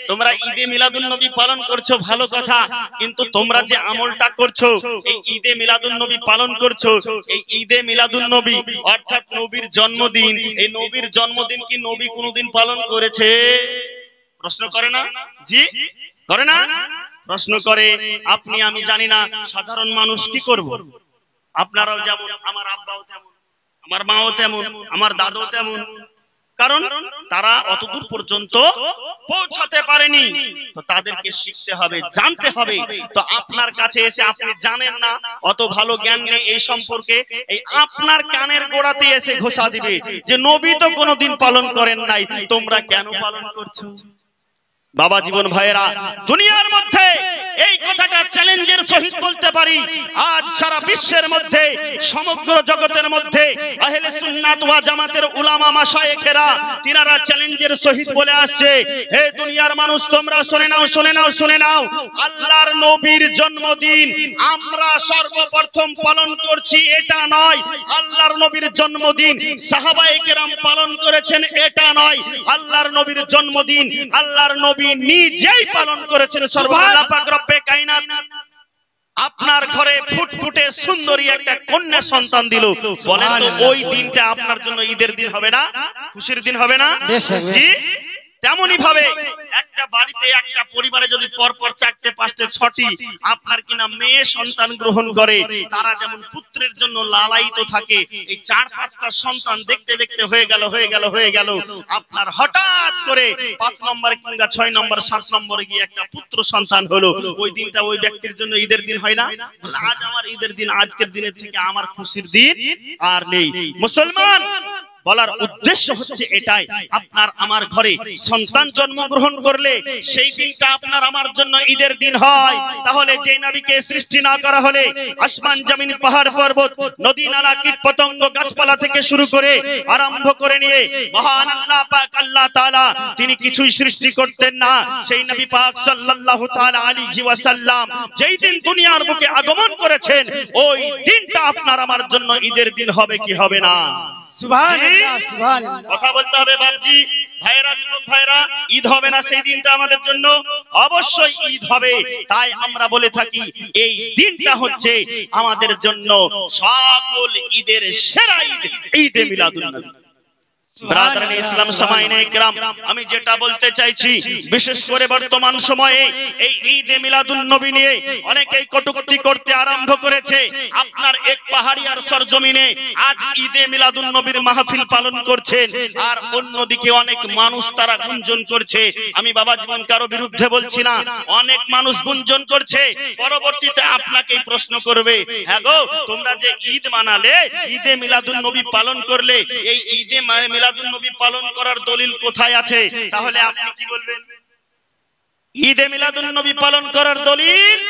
তোমরা ঈদে মিলাদুন নবী পালন করছো ভালো কথা, কিন্তু তোমরা যে আমলটা করছো এই ঈদে মিলাদুন নবী পালন করছো, এই ঈদে মিলাদুন নবী অর্থাৎ নবীর জন্মদিন, এই নবীর জন্মদিন কি নবী কোনোদিন পালন করেছে? প্রশ্ন করে না? জি করে না? প্রশ্ন করে। আপনি আমি জানি না, সাধারণ মানুষ কি করব? আপনারাও যেমন, আমার আব্বাও তেমন, আমার মাও তেমন, আমার দাদাও তেমন, কারণ তারা অতদূর পর্যন্ত পৌঁছাতে পারেনি। তো তাদেরকে শিখতে হবে, জানতে হবে। তো আপনার কাছে এসে আপনি জানেন না, অত ভালো জ্ঞান নেই এই সম্পর্কে, এই আপনার কানের গোড়াতে এসে ঘোষা দিবে যে নবী তো কোনোদিন পালন করেন নাই, তোমরা কেন পালন করছো? বাবা জীবন ভাইয়েরা, দুনিয়ার মধ্যে এই কথাটা চ্যালেঞ্জের সহিত বলতে পারি, আজ সারা বিশ্বের মধ্যে, সমগ্র জগতের মধ্যে আহলে সুন্নাত ওয়া জামাতের উলামা মাশায়েখেরা তিনারা চ্যালেঞ্জের সহিত বলে আসছে, হে দুনিয়ার মানুষ তোমরা শুনে নাও, শুনে নাও, শুনে নাও, আল্লাহর নবীর জন্মদিন আমরা সর্বপ্রথম পালন করছি এটা নয়, আল্লাহর নবীর জন্মদিন সাহাবায়ে কেরাম পালন করেছেন এটা নয়, আল্লাহর নবীর জন্মদিন আল্লাহর নবী নিজেই পালন করেছেন। সুবহানাল্লাহ, পাক রব্বে কায়নাত আপনার ঘরে ফুটফুটে সুন্দরী একটা কন্যা সন্তান দিল, বলেন তো ওই দিনটা আপনার জন্য ঈদের দিন হবে না? খুশির দিন হবে না? জি। তেমনি ভাবে একটা বাড়িতে, একটা পরিবারে যদি পরপর 4টে 5টে 6টি আপনার কিনা মেয়ে সন্তান গ্রহণ করে, তারা যেমন পুত্রের জন্য লালায়িত থাকে, এই 4-5টা সন্তান দেখতে দেখতে হয়ে গেল, আপনার হঠাৎ করে 5 নম্বর কিংবা 6 নম্বর 7 নম্বরে গিয়ে একটা পুত্র সন্তান হলো, ওই দিনটা ওই ব্যক্তির জন্য ঈদের দিন হয় না? আজ আমার ঈদের দিন, আজকের দিনের থেকে আমার খুশির দিন আর নেই। মুসলমান, বলার উদ্দেশ্য হচ্ছে এটাই, আপনার আমার ঘরে সন্তান জন্মগ্রহণ করলে সেই দিনটা আপনার আমার জন্য ঈদের দিন হয়। তাহলে যে নবীকে সৃষ্টি না করা হলে আসমান জমিন পাহাড় পর্বত নদী নালা কীট পতঙ্গ গাছপালা থেকে শুরু করে আরম্ভ করে নিয়ে মহান আল্লাহ পাক আল্লাহ তাআলা তিনি কিছুই সৃষ্টি করতেন না। সেই নবী পাক সাল্লাল্লাহু তাআলা আলাইহি ওয়াসাল্লাম যেই দিন দুনিয়ার বুকে আগমন করেছেন, ওই দিনটা আপনার আমার জন্য ঈদের দিন হবে কি হবে না? সুবহানাল্লাহ, সুবহানাল্লাহ। কথা বলতে হবে বাপজি, ভাইরা, যুবক ভাইরা, ঈদ হবে না সেই দিনটা আমাদের জন্য? অবশ্যই ঈদ হবে। তাই আমরা বলে থাকি এই দিনটা হচ্ছে আমাদের জন্য সকল ঈদের সেরা ঈদ, ঈদে মিলাদুন নবী। ব্রাদারান ইসলাম সামাইনে ইকরাম, আমি যেটা বলতে চাইছি, বিশেষ করে বর্তমান সময়ে এই ঈদে মিলাদুন নবী নিয়ে অনেকেই কটূক্তি করতে আরম্ভ করেছে। আপনার এক পাহাড়িয়ার সরজমিনে আজ ঈদে মিলাদুন নবীর মাহফিল পালন করছেন, আর অন্যদিকে অনেক মানুষ তারা গুঞ্জন করছে। আমি বাবা জীবন কারো বিরুদ্ধে বলছি না, অনেক মানুষ গুঞ্জন করছে, পরবর্তীতে আপনাকেই প্রশ্ন করবে, হ্যাঁ গো তোমরা যে ঈদ মানালে, ঈদে মিলাদুন নবী পালন করলে, এই ঈদে মিলাদুন নবী পালন করার দলিল কোথায় আছে? তাহলে আপনি কি বলবেন? ঈদে মিলাদুন নবী পালন করার দলিল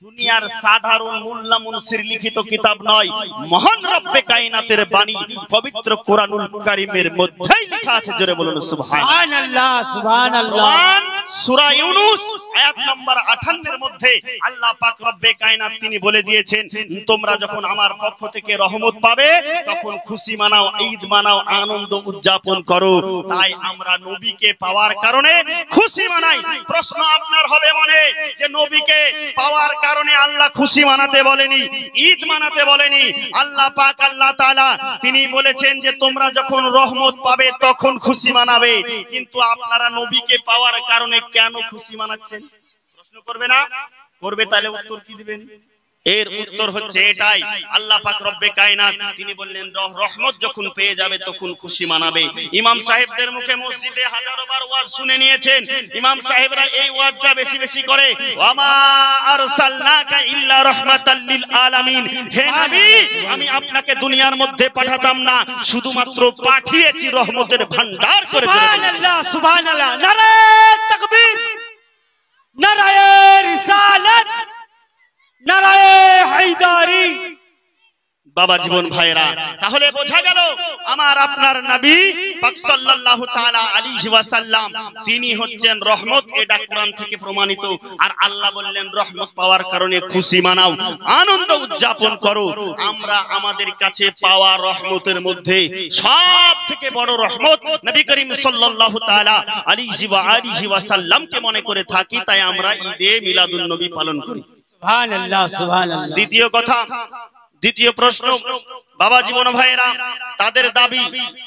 দুনিয়ার সাধারণ মোল্লা মুনসির লিখিত কিতাব নয়, মহান রব্বে কায়নাতের বাণী পবিত্র কোরআনুল কারীমের মধ্যেই লেখা আছে। জোরে বলুন সুবহানাল্লাহ, সুবহানাল্লাহ। সূরা ইউনূস আয়াত নম্বর 58 এর মধ্যে আল্লাহ পাক রব্বে কায়নাত তিনি বলে দিয়েছেন, তোমরা যখন আমার পক্ষ থেকে রহমত পাবে তখন খুশি মানাও, ঈদ মানাও, আনন্দ উদযাপন করো। তাই আমরা নবীকে পাওয়ার কারণে খুশি মানাই। প্রশ্ন আপনার হবে মনে যে নবীকে পাওয়ার কারণে আল্লাহ খুশি মানাতে বলেনি, ঈদ মানাতে বলেনি। আল্লাহ পাক আল্লাহ তাআলা তিনি বলেছেন যে তোমরা যখন রহমত পাবে তখন খুশি মানাবে, কিন্তু আপনারা নবীকে পাওয়ার কারণে কেন খুশি মানাচ্ছেন? প্রশ্ন করবে না? করবে, তাহলে উত্তর কি দিবেন? এর উত্তর হচ্ছে এটাই, আল্লাহ পাক রব্বে কায়নাত তিনি বললেন রহমত যখন পেয়ে যাবে তখন খুশি মানাবে। ইমাম সাহেবদের মুখে মসজিদে হাজারো বার ওয়াজ শুনে নিয়েছেন, ইমাম সাহেবরা এই ওয়াজটা বেশি বেশি করে, ওয়ামা আরসালনাকা ইল্লা রাহমাতাল লিল আলামিন, হে নবী আমি আপনাকে দুনিয়ার মধ্যে পাঠাতাম না, শুধুমাত্র পাঠিয়েছি রহমতের ভান্ডার করে। সুবহানাল্লাহ, সুবহানাল্লাহ। নারে তাকবীর, নারে রিসালাত, নারায়ে হায়দারি। বাবা জীবন ভাইরা, তাহলে বোঝা গেল আমার আপনার নবী পাক সাল্লাল্লাহু তাআলা আলাইহি ওয়াসাল্লাম তিনি হচ্ছেন রহমত। এটা কোরআন থেকে প্রমাণিত। আর আল্লাহ বললেন রহমত পাওয়ার কারণে খুশি মানাও, আনন্দ উদযাপন করো। আমরা আমাদের কাছে পাওয়া রহমতের মধ্যে সব থেকে বড় রহমত নবী করিম সাল্লাল্লাহু তাআলা আলাইহি ওয়াসাল্লামকে মনে করে থাকি, তাই আমরা ঈদে মিলাদুন নবী পালন করি। সুবহানাল্লাহ, সুবহানাল্লাহ। দ্বিতীয় কথা, দ্বিতীয় প্রশ্ন, বাবা জীবন ভাইয়েরা তাদের দাবি,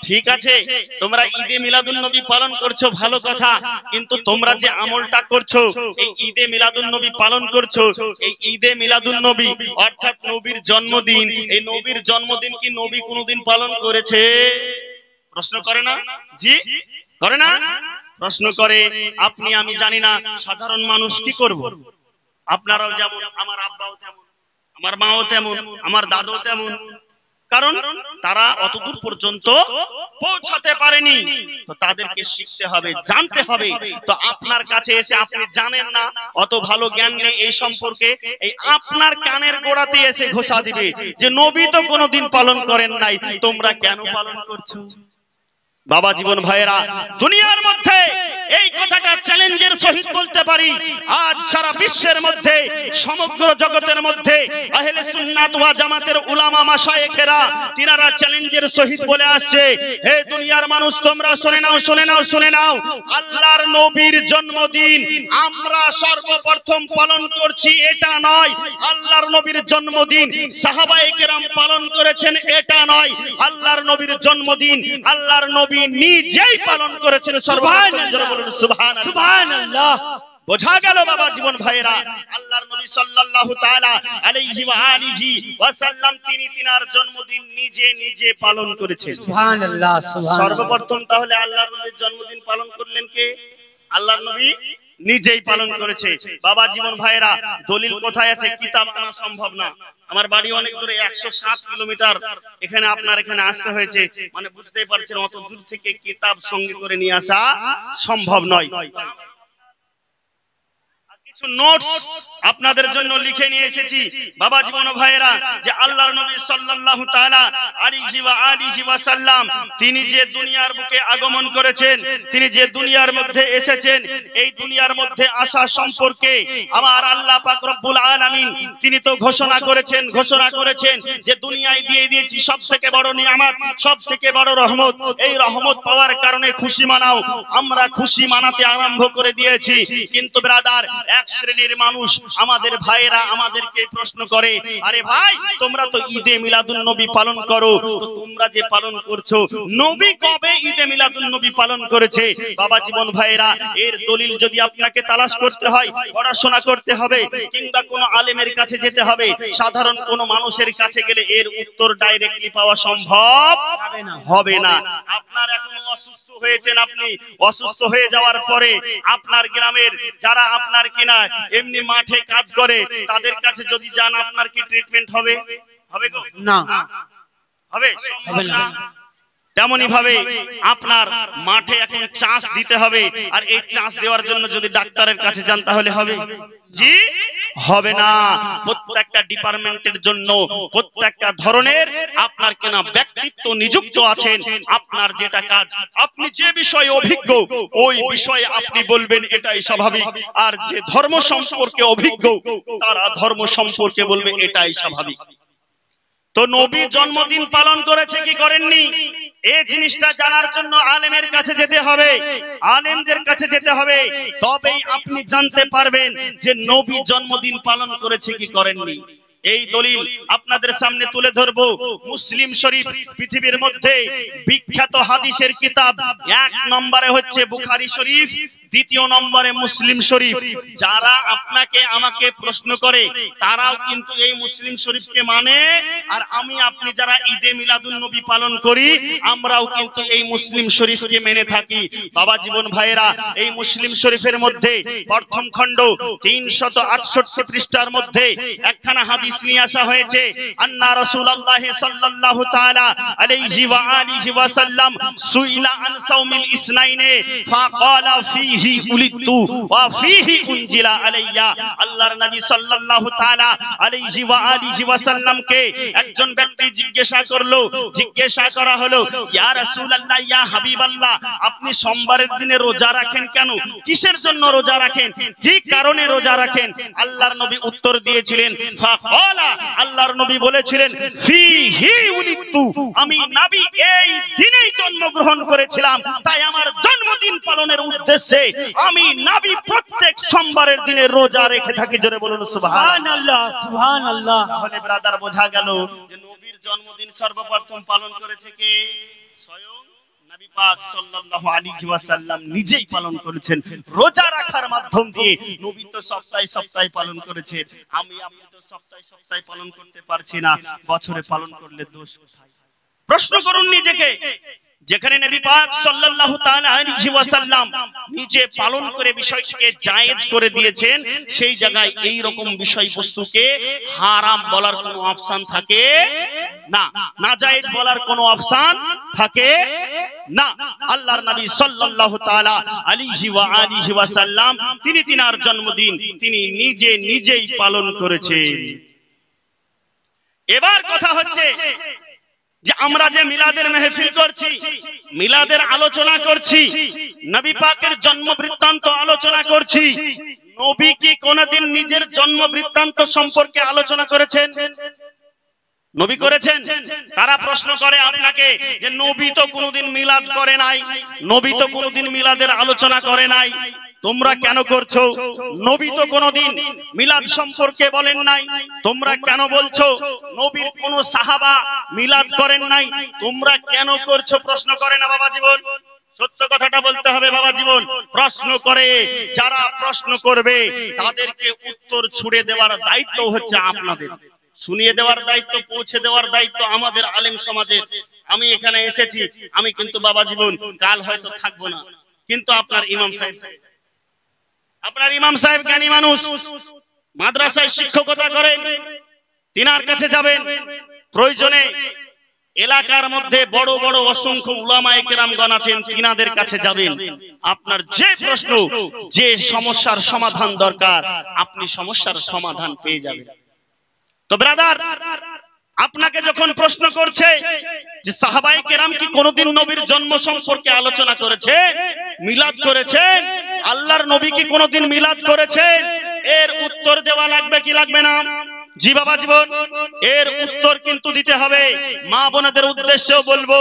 ঠিক আছে তোমরা ঈদে মিলাদুন নবী পালন করছো ভালো কথা, কিন্তু তোমরা যে আমলটা করছো এই ঈদে মিলাদুন নবী পালন করছো, এই ঈদে মিলাদুন নবী অর্থাৎ নবীর জন্মদিন, এই নবীর জন্মদিন কি নবী কোনোদিন পালন করেছে? প্রশ্ন করে না? জি করে না? প্রশ্ন করে। আপনি আমি জানি না, সাধারণ মানুষ কি করব? আপনারাও যেমন, আমার আব্বাও তেমন, আমার মাও তেমন, আমার দাদু তেমন, কারণ তারা অতদূর পর্যন্ত পৌঁছাতে পারেনি। তো তাদেরকে শিখতে হবে, জানতে হবে। তো আপনার কাছে এসে আপনি জানেন না, অত ভালো জ্ঞান নেই এই সম্পর্কে, এই আপনার কানের গোড়াতে এসে ঘোষা দিবে যে নবী তো কোনোদিন পালন করেন নাই, তোমরা কেন পালন করছো? বাবা জীবন ভাইয়েরা, দুনিয়ার মধ্যে এই কথাটা চ্যালেঞ্জের সহিত বলতে পারি, আজ সারা বিশ্বের মধ্যে, সমগ্র জগতের মধ্যে আহলে সুন্নাত ওয়া জামাতের উলামা মাশায়েখেরা তিনারা চ্যালেঞ্জের সহিত বলে আসছে, হে দুনিয়ার মানুষ তোমরা শুনে নাও, শুনে নাও, শুনে নাও, আল্লাহর নবীর জন্মদিন আমরা সর্বপ্রথম পালন করছি এটা নয়, আল্লাহর নবীর জন্মদিন সাহাবায়ে কেরাম পালন করেছেন এটা নয়, আল্লাহর নবীর জন্মদিন আল্লাহর নবী নিজেই পালন করেছেন। সুবহানাল্লাহ, সুবহানাল্লাহ। বোঝা গেল বাবা জীবন ভাইরা, আল্লাহর নবী সাল্লাল্লাহু তাআলা আলাইহি ওয়া আলিহি ওয়াসাল্লাম তিনি তিনার জন্মদিন নিজে নিজে পালন করেছেন। সুবহানাল্লাহ, সুবহানাল্লাহ। সর্বপ্রথম তাহলে আল্লাহর নবীর জন্মদিন পালন করলেন কে? আল্লাহর নবী নিজেই পালন করেছে। বাবা জীবন ভাইরা, দলিল কোথায় আছে? কিতাব আনা সম্ভব না। আমার বাড়ি অনেক দূরে, 107 কিলোমিটার এখানে আপনার এখানে আসতে হয়েছে, মানে বুঝতেই পারছেন অত দূর থেকে কিতাব সঙ্গে করে নিয়ে আসা সম্ভব নয়। কিছু নোটস আপনাদের জন্য লিখে নিয়ে এসেছি বাবা জীবন ভাইয়েরা, যে আল্লাহর নবী সাল্লাল্লাহু তাআলা আলাইহি ওয়াসাল্লাম তিনি যে দুনিয়ার বুকে আগমন করেছেন, তিনি যে দুনিয়ার মধ্যে এসেছেন, এই দুনিয়ার মধ্যে আসা সম্পর্কে আমার আল্লাহ পাক রব্বুল আলামিন তিনি তো ঘোষণা করেছেন যে দুনিয়ায় দিয়ে দিয়েছি সবথেকে বড় নিয়ামত, সবথেকে বড় রহমত, এই রহমত পাওয়ার কারণে খুশি মানাও। আমরা খুশি মানাতে আরম্ভ করে দিয়েছি, কিন্তু ব্রাদার এক শ্রেণীর মানুষ আমাদের ভাইয়েরা আমাদেরকে প্রশ্ন করে, আরে ভাই তোমরা তো ঈদে মিলাদুন নবী পালন করো, তো তোমরা যে পালন করছো নবী কবে ঈদে মিলাদুন নবী পালন করেছে? বাবা জীবন ভাইয়েরা, এর দলিল যদি আপনাকে তালাশ করতে হয়, পড়াশোনা করতে হবে, কিংবা কোনো আলেমের কাছে যেতে হবে, সাধারণ কোনো মানুষের কাছে গেলে এর উত্তর ডাইরেক্টলি পাওয়া সম্ভব হবে না। আপনার এখন অসুস্থ হয়েছেন, আপনি অসুস্থ হয়ে যাওয়ার পরে আপনার গ্রামের যারা আপনার কিনা এমনি মাঠে কাজ করে তাদের কাছে যদি যান, আপনার কি ট্রিটমেন্ট হবে? হবে গো? না, হবে না। তেমনি ভাবে আপনার মাঠে এখন চাষ দিতে হবে, আর এই চাষ দেওয়ার জন্য যদি ডাক্তারের কাছে যান তাহলে হবে? জি হবে না। প্রত্যেকটা ডিপার্টমেন্টের জন্য প্রত্যেকটা ধরনের আপনার কেনা ব্যক্তিত্ব নিযুক্ত আছেন। আপনার যেটা কাজ, আপনি যে বিষয়ে অভিজ্ঞ ওই বিষয়ে আপনি বলবেন, এটাই স্বাভাবিক। আর যে ধর্ম সম্পর্কে অভিজ্ঞ তারা ধর্ম সম্পর্কে বলবে, এটাই স্বাভাবিক। তো নবী জন্মদিন পালন করেছে কি করেননি, এই জিনিসটা জানার জন্য আলেমের কাছে যেতে হবে, আলেমদের কাছে যেতে হবে, তবেই আপনি জানতে পারবেন যে নবী জন্মদিন পালন করেছে কি করেননি। এই দলিল আপনাদের সামনে তুলে ধরবো। মুসলিম শরীফ পৃথিবীর মধ্যে বিখ্যাত হাদিসের কিতাব, 1 নম্বরে হচ্ছে বুখারী শরীফ, 2 নম্বরে মুসলিম শরীফ। যারা আপনাকে আমাকে প্রশ্ন করে তারাও কিন্তু এই মুসলিম শরীফকে মানে, আর আমি আপনি যারা ঈদে মিলাদুন নবী পালন করি আমরাও কিন্তু এই মুসলিম শরীফকে মেনে থাকি। বাবা জীবন ভাইয়েরা, এই মুসলিম শরীফের মধ্যে প্রথম খণ্ড 368 পৃষ্ঠার মধ্যে একখানা হাদিস হাদিস নিয়ে আসা হয়েছে আন্না রাসূলুল্লাহ সাল্লাল্লাহু তাআলা আলাইহি ওয়া আলিহি ওয়া সাল্লাম সুইলা আন সাওমিল ইসনাইনে ফাকালা ফীহি উলিদতু ওয়া ফীহি উনজিলা আলাইয়া। আল্লাহর নবী সাল্লাল্লাহু তাআলা আলাইহি ওয়া আলিহি ওয়া সাল্লামকে একজন ব্যক্তি জিজ্ঞাসা করলো, জিজ্ঞাসা করা হলো, ইয়া রাসূলুল্লাহ, ইয়া হাবিবাল্লাহ, আপনি সোমবারের দিনে রোজা রাখেন কেন? কিসের জন্য রোজা রাখেন? কি কারণে রোজা রাখেন? আল্লাহর নবী উত্তর দিয়েছিলেন, ফাকালা, আল্লাহর নবী বলেছিলেন, ফীহি উলিদতু, আমি নবী এই দিনেই জন্মগ্রহণ করেছিলাম, তাই আমার জন্মদিন পালনের উদ্দেশ্যে আমি নবী প্রত্যেক সোমবারের দিনে রোজা রেখে থাকি। জোরে বলুন সুবহানাল্লাহ। সুবহানাল্লাহ। তাহলে ব্রাদার বোঝা গেল যে নবীর জন্মদিন সর্বপ্রথম পালন করেছে কে? স্বয়ং নবী পাক সাল্লাল্লাহু আলাইহি ওয়াসাল্লাম নিজেই পালন করেছেন রোজা রাখার মাধ্যম দিয়ে। নবী তো সপ্তাহে সপ্তাহে পালন করেছেন, আমি আপনি তো সপ্তাহে সপ্তাহে পালন করতে পারছি না, বছরে পালন করলে দোষ কোথায়? প্রশ্ন করুন নিজেকে। যেখানে নবী পাক সাল্লাল্লাহু তাআলা আলাইহি ওয়াসাল্লাম নিজে পালন করে বিষয়টিকে জায়েজ করে দিয়েছেন, সেই জায়গায় এই রকম বিষয়বস্তুকে হারাম বলার কোনো অপশন থাকে না, নাজায়েজ বলার কোনো অপশন থাকে না। আল্লাহর নবী সাল্লাল্লাহু তাআলা আলাইহি ওয়া আলিহি ওয়াসাল্লাম তিনি তিনার জন্মদিন তিনি নিজেই পালন করেছেন। এবার কথা হচ্ছে যে আমরা যে মিলাদের মেহফিল করছি, মিলাদের আলোচনা করছি, নবী পাকের জন্ম বৃত্তান্ত আলোচনা করছি, নবী কি কোনদিন নিজের জন্ম বৃত্তান্ত সম্পর্কে আলোচনা করেছেন? নবী করেছেন? তারা প্রশ্ন করে আপনাকে যে নবী তো কোনদিন মিলাদ করে নাই, নবী তো কোনদিন মিলাদের আলোচনা করে নাই, তোমরা কেন করছো? নবী তো কোনদিন মিলাদ সম্পর্কে বলেন নাই, তোমরা কেন বলছো? নবীর কোন সাহাবা মিলাদ করেন নাই, তোমরা কেন করছো? প্রশ্ন করে না বাবা জীবন? সত্য কথাটা বলতে হবে বাবা জীবন। প্রশ্ন করে, যারা প্রশ্ন করবে তাদেরকে উত্তর ছুড়ে দেওয়ার দায়িত্ব হচ্ছে আপনাদের, শুনিয়ে দেওয়ার দায়িত্ব, পৌঁছে দেওয়ার দায়িত্ব আমাদের আলেম সমাজের। আমি এখানে এসেছি, আমি কিন্তু বাবা জীবন কাল হয়তো থাকবো না, কিন্তু আপনার ইমাম সাহেব জ্ঞানী মানুষ, মাদ্রাসায় শিক্ষকতা করেন, তিনার কাছে যাবেন। প্রয়োজনে এলাকার মধ্যে বড় বড় অসংখ্য উলামায়ে কেরামগণ আছেন, তিনাদের কাছে যাবেন। আপনার যে প্রশ্ন, যে সমস্যার সমাধান দরকার, আপনি সমস্যার সমাধান পেয়ে যাবেন। তো ব্রাদার, আপনাকে যখন প্রশ্ন করছে যে সাহাবায়ে কেরাম কি কোনদিন নবীর জন্ম সম্পর্কে আলোচনা করেছে, মিলাদ করেছেন, আল্লাহর নবী কি কোনদিন মিলাদ করেছেন, এর উত্তর দেওয়া লাগবে কি লাগবে না? জি বাবা জীবন, এর উত্তর কিন্তু দিতে হবে। মা বোনদের উদ্দেশ্যেও বলবো,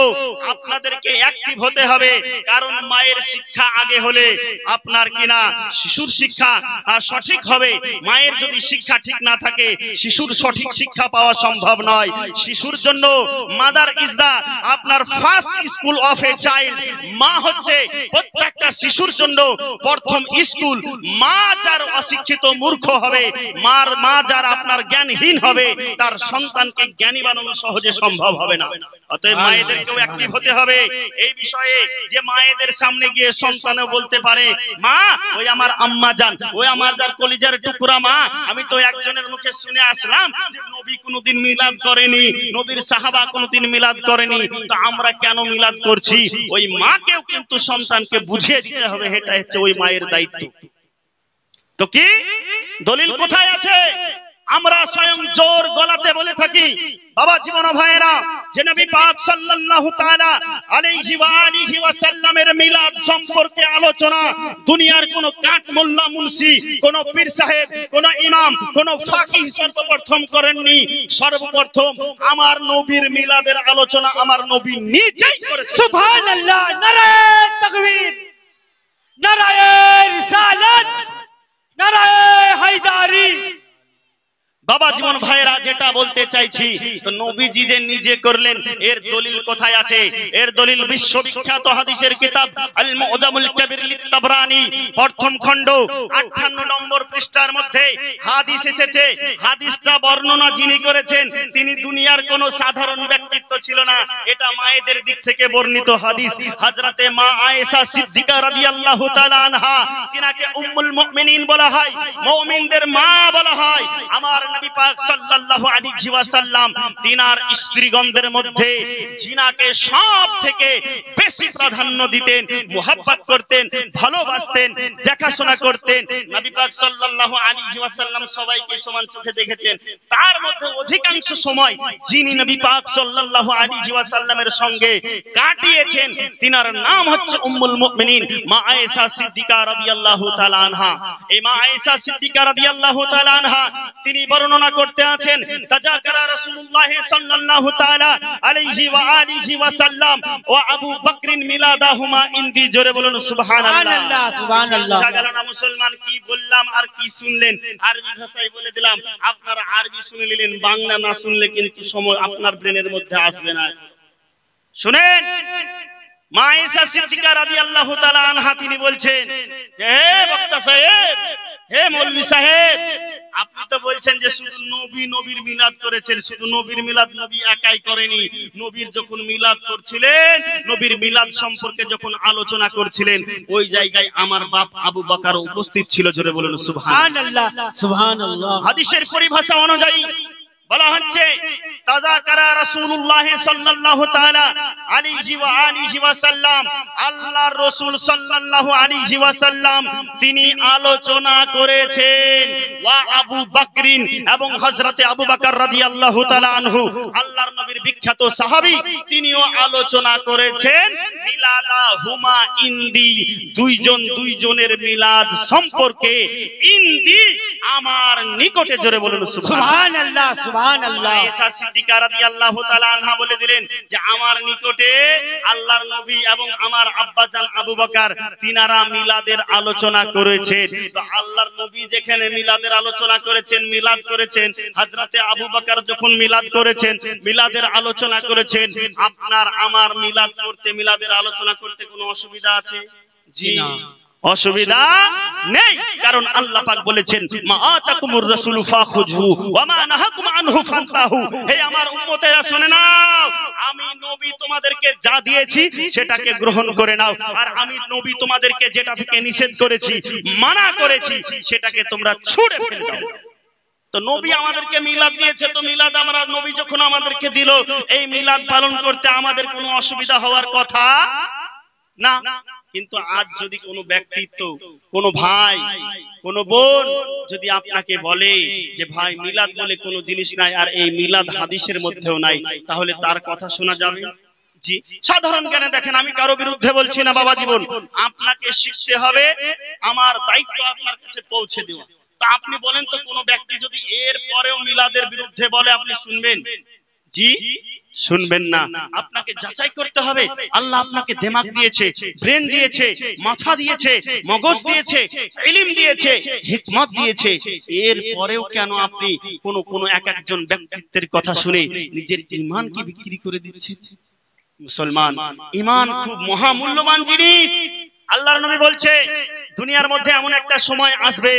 আপনাদেরকে অ্যাক্টিভ হতে হবে, কারণ মায়ের শিক্ষা আগে হলে আপনার কিনা শিশুর শিক্ষা সঠিক হবে। মায়ের যদি শিক্ষা ঠিক না থাকে, শিশুর সঠিক শিক্ষা পাওয়া সম্ভব নয়। শিশুর জন্য মাদার ইজ দা আপনার first school of a child. মা হচ্ছে প্রত্যেকটা শিশুর জন্য প্রথম স্কুল। মা যার অশিক্ষিত মূর্খ হবে, মা যার আপনার জ্ঞানহীন হবে, তার সন্তানকে জ্ঞানী বানানো সহজে সম্ভব হবে না। অতএব মায়েদেরকেও অ্যাক্টিভ হতে হবে এই বিষয়ে, যে মায়েদের সামনে গিয়ে সন্তানও বলতে পারে, মা ওই আমার আম্মা জান, ওই আমার যার কলিজার টুকরা মা, আমি তো একজনের মুখে শুনে আসলাম যে নবী কোনদিন মিলাদ করেনি, নবীর সাহাবা কোনদিন মিলাদ করেনি, তো আমরা কেন মিলাদ করছি? ওই মাকেও কিন্তু সন্তানকে বুঝিয়ে দিতে হবে, এটা হচ্ছে ওই মায়ের দায়িত্ব। তো কি দলিল কোথায় আছে? আমরা স্বয়ং জোর গলাতে বলে থাকি বাবা জীবন ভাইয়েরা, যে নবী পাক সাল্লাল্লাহু তাআলা আলাইহি ওয়া আলিহি ওয়াসাল্লামের মিলাদ সম্পর্কে আলোচনা দুনিয়ার কোন কাট মোল্লা মুন্সি, কোন পীর সাহেব, কোন ইমাম, কোন ফাকিহ সর্বপ্রথম করেননি। সর্বপ্রথম আমার নবীর মিলাদের আলোচনা আমার নবী নিজেই করেছেন। সুবহানাল্লাহ। নারে তাকবীর, নারে রিসালাত, নারে হায়দারি। বাবা জীবন ভাইয়েরা, যেটা বলতে চাইছি তো নবীজি যে নিজে করলেন এর দলিল কোথায় আছে? এর দলিল বিশ্ববিখ্যাত হাদিসের কিতাব আল মুআজামুল কাবীর লিত-তাবরানী প্রথম খণ্ড 58 নম্বর পৃষ্ঠার মধ্যে হাদিস এসেছে। হাদিসটা বর্ণনা যিনি করেছেন তিনি দুনিয়ার কোনো সাধারণ ব্যক্তিত্ব ছিল না, এটা মায়েদের দিক থেকে বর্ণিত হাদিস। হযরতে মা আয়েশা সিদ্দিকা রাদিয়াল্লাহু তাআলা আনহা, তিনাকে উম্মুল মুমিনিন বলা হয়, মুমিনদের মা বলা হয়। আমার নবী পাক সাল্লাল্লাহু আলাইহি ওয়াসাল্লাম তিনার স্ত্রীগণদের মধ্যে জিনাকে সব থেকে বেশি প্রাধান্য দিতেন, মুহাব্বত করতেন, ভালোবাসতেন, দেখাশোনা করতেন। নবী পাক সাল্লাল্লাহু আলাইহি ওয়াসাল্লাম সবাইকে সমান চোখে দেখেছেন, তার মধ্যে অধিকাংশ সময় যিনি নবী পাক সাল্লাল্লাহু আলাইহি ওয়াসাল্লামের সঙ্গে কাটিয়েছেন তিনার নাম হচ্ছে উম্মুল মুমিনিন মা আয়েশা সিদ্দিকা রাদিয়াল্লাহু তাআলা আনহা। এই মা আয়েশা সিদ্দিকা রাদিয়াল্লাহু তাআলা আনহা তিনি বর্ণনা করতে আছেন, তাজাকারা রাসূলুল্লাহ সাল্লাল্লাহু তাআলা আলাইহি ওয়া আলিহি ওয়াসাল্লাম ওয়া আবু বকরিন মিলাদাহুমা ইনদি। জোরে বলুন সুবহানাল্লাহ। সুবহানাল্লাহ। জাগালো না মুসলমান, কি বললাম আর কি শুনলেন? আরবি ভাষায় বলে দিলাম, আপনারা আরবি শুনে নিলেন, বাংলা না শুনলে কিন্তু সময় আপনার ব্রেনের মধ্যে আসবে না। শুনেন, মা আয়েশা সিদ্দিকা রাদিয়াল্লাহু তাআলা আনহা তিনি বলছেন, হে বক্তা সাহেব, হে মৌলভী সাহেব, আপনি তো বলছেন যে শুধু নবী নবীর মিলাদ করেছেন। শুধু নবীর মিলাদ নবী একাই করেনি, নবীর যখন মিলাদ করছিলেন, নবীর মিলাদ সম্পর্কে যখন আলোচনা করছিলেন, ওই জায়গায় আমার বাপ আবু বকর উপস্থিত ছিল। জোরে বলুন সুবহানাল্লাহ। সুবহানাল্লাহ। হাদিসের পরিভাষা অনুযায়ী বলা হচ্ছে, তাজাকারা রাসূলুল্লাহ সাল্লাল্লাহু তাআলা আলাইহি ওয়া আলিহি ওয়াসাল্লাম, আল্লাহর রাসূল সাল্লাল্লাহু আলাইহি ওয়াসাল্লাম তিনি আলোচনা করেছেন ওয়া আবু বকরিন, এবং হযরতে আবু বকর রাদিয়াল্লাহু তাআলা আনহু আল্লাহর নবীর বিখ্যাত সাহাবী, তিনিও আলোচনা করেছেন মিলাদাহুমা ইনদি, দুইজনের মিলাদ সম্পর্কে, ইনদি আমার নিকটে। জোরে বলুন সুবহানাল্লাহ। সুবহানাল্লাহ। আয়েশা সিদ্দিকা রাদিয়াল্লাহু তাআলা আনহা বলে দিলেন যে আমার নিকটে আল্লাহর নবী এবং আমার আব্বাজান আবু বকর তিনারা মিলাদের আলোচনা করেছেন। তো আল্লাহর নবী যেখানে মিলাদের আলোচনা করেছেন, মিলাদ করেছেন, হযরতে আবু বকর যখন মিলাদ করেছেন, মিলাদের আলোচনা করেছেন, আপনার আমার মিলাদ করতে, মিলাদের আলোচনা করতে কোনো অসুবিধা আছে? জি না, অসুবিধা নেই। কারণ আল্লাহ পাক বলেছেন, মা আতাকুমুর রাসূলু ফাখুযু ওয়া মা নাহাকুম আনহু ফান্তাহু। হে আমার উম্মতেরা শুনে নাও, আমি নবী তোমাদেরকে যা দিয়েছি সেটাকে গ্রহণ করে নাও, আর আমি নবী তোমাদেরকে যেটা থেকে নিষেধ করেছি, মানা করেছি, সেটাকে তোমরা ছুঁড়ে ফেলে দাও। তো নবী আমাদেরকে মিলাদ দিয়েছে, তো মিলাদ আমরা, নবী যখন আমাদেরকে দিল, এই মিলাদ পালন করতে আমাদের কোনো অসুবিধা হওয়ার কথা না। কিন্তু আজ যদি কোনো ব্যক্তিত্ব, কোনো ভাই, কোনো বোন যদি আপনাকে বলে যে ভাই মিলাদ বলে কোনো জিনিস নাই, আর এই মিলাদ হাদিসের মধ্যেও নাই, তাহলে তার কথা শোনা যাবে? জি, সাধারণ জ্ঞানে দেখেন, আমি কারো বিরুদ্ধে বলছি না বাবা জীবন, আপনাকে শিখতে হবে, আমার দায়িত্ব আপনার কাছে পৌঁছে দেওয়া। তা আপনি বলেন তো, কোন ব্যক্তি যদি এর পরেও মিলাদের বিরুদ্ধে বলে, আপনি শুনবেন? জি, শুনবেন না। আপনাকে যাচাই করতে হবে। আল্লাহ আপনাকে দিমাগ দিয়েছে, ব্রেন দিয়েছে, মাথা দিয়েছে, মগজ দিয়েছে, ইলম দিয়েছে, হিকমত দিয়েছে, এর পরেও কেন আপনি কোন একজন ব্যক্তিত্বের কথা শুনে নিজের ঈমানকে বিক্রি করে দিচ্ছেন? মুসলমান, ঈমান খুব মহামূল্যবান জিনিস। আল্লাহর নবী বলছে, দুনিয়ার মধ্যে এমন একটা সময় আসবে,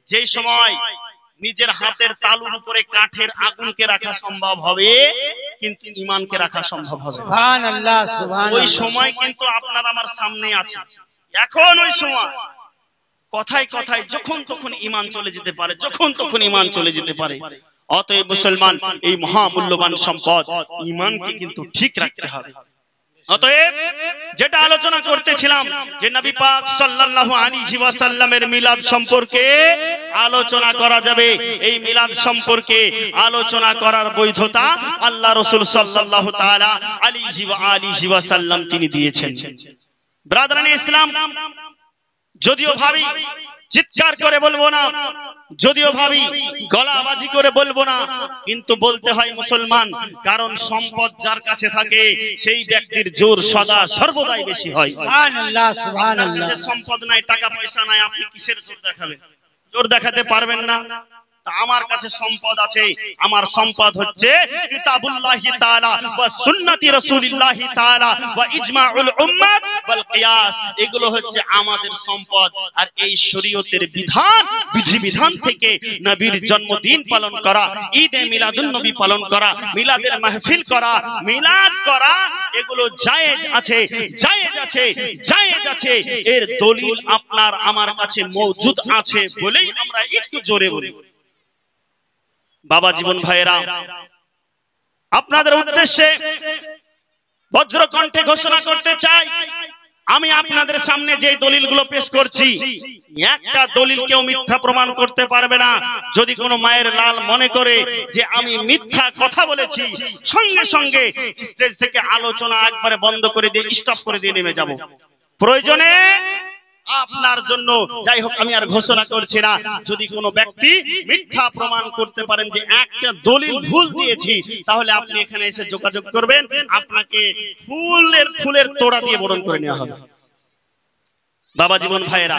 যেই সময় নিজের হাতের তালুর উপরে কাঠের আগুনকে রাখা সম্ভব হবে, কিন্তু ঈমানকে রাখা সম্ভব হবে। সুবহানাল্লাহ। সুবহানাল্লাহ। ওই সময় কিন্তু আপনার আমার সামনে আছে। এখন ওই সময় কথায় কথায় যখন তখন ঈমান চলে যেতে পারে, যখন তখন ঈমান চলে যেতে পারে। অতএব মুসলমান, এই মহামূল্যবান সম্পদ ঈমানকে কিন্তু ঠিক রাখতে হবে। অতএব যেটা আলোচনা করতেছিলাম, যে নবী পাক সাল্লাল্লাহু আলাইহি ওয়াসাল্লামের মিলাদ সম্পর্কে আলোচনা করা যাবে, এই মিলাদ সম্পর্কে আলোচনা করার বৈধতা আল্লাহ রাসূল সাল্লাল্লাহু তাআলা আলাইহি ওয়া আলিহি ওয়াসাল্লাম তিনি দিয়েছেন। ব্রাদারানে ইসলাম, যদিও ভাবি চিৎকার করে বলবো না, যদিও ভাবি গলাবাজি করে বলবো না, কিন্তু বলতে হয় মুসলমান, কারণ সম্পদ যার কাছে থাকে সেই ব্যক্তির জোর সদা সর্বদাই বেশি হয়। সুবহানাল্লাহ। সুবহানাল্লাহ। সম্পদ নাই, টাকা পয়সা নাই, আপনি কিসের জোর দেখাবেন? জোর দেখাতে পারবেন না। তা আমার কাছে সম্পদ আছে, আমার সম্পদ হচ্ছে কিতাবুল্লাহি তাআলা ওয়া সুন্নতি রাসূলিল্লাহি তাআলা ওয়া ইজমাউল উম্মাত ওয়াল কিয়াস। এগুলো হচ্ছে আমাদের সম্পদ। আর এই শরীয়তের বিধান বিধিবিধান থেকে নবীর জন্মদিন পালন করা, ঈদে মিলাদুন নবী পালন করা, মিলাদের মাহফিল করা, মিলাদ করা, এগুলো জায়েজ আছে, জায়েজ আছে, জায়েজ আছে। এর দলিল আপনার আমার কাছে মওজুদ আছে বলেই আমরা একটু জোরে বলি। বাবা জীবন ভাইয়েরা, আপনাদের উদ্দেশ্যে বজ্রকণ্ঠে ঘোষণা করতে চাই, আমি আপনাদের সামনে যে দলিলগুলো পেশ করছি, একটা দলিল কেউ মিথ্যা প্রমাণ করতে পারবে না। যদি কোনো মায়ের লাল মনে করে যে আমি মিথ্যা কথা বলেছি, সঙ্গে সঙ্গে স্টেজ থেকে আলোচনা একবারে বন্ধ করে দিয়ে স্টপ করে দিয়ে নেমে যাব। প্রয়োজনে আপনার জন্য, যাই হোক আমি আর ঘোষণা করছি না, যদি কোনো ব্যক্তি মিথ্যা প্রমাণ করতে পারেন যে একটা দলিল ভুল দিয়েছি, তাহলে আপনি এখানে এসে যোগাযোগ করবেন, আপনাকে ফুলের তোড়া দিয়ে বরণ করে নেওয়া হবে। বাবা জীবন ভাইয়েরা,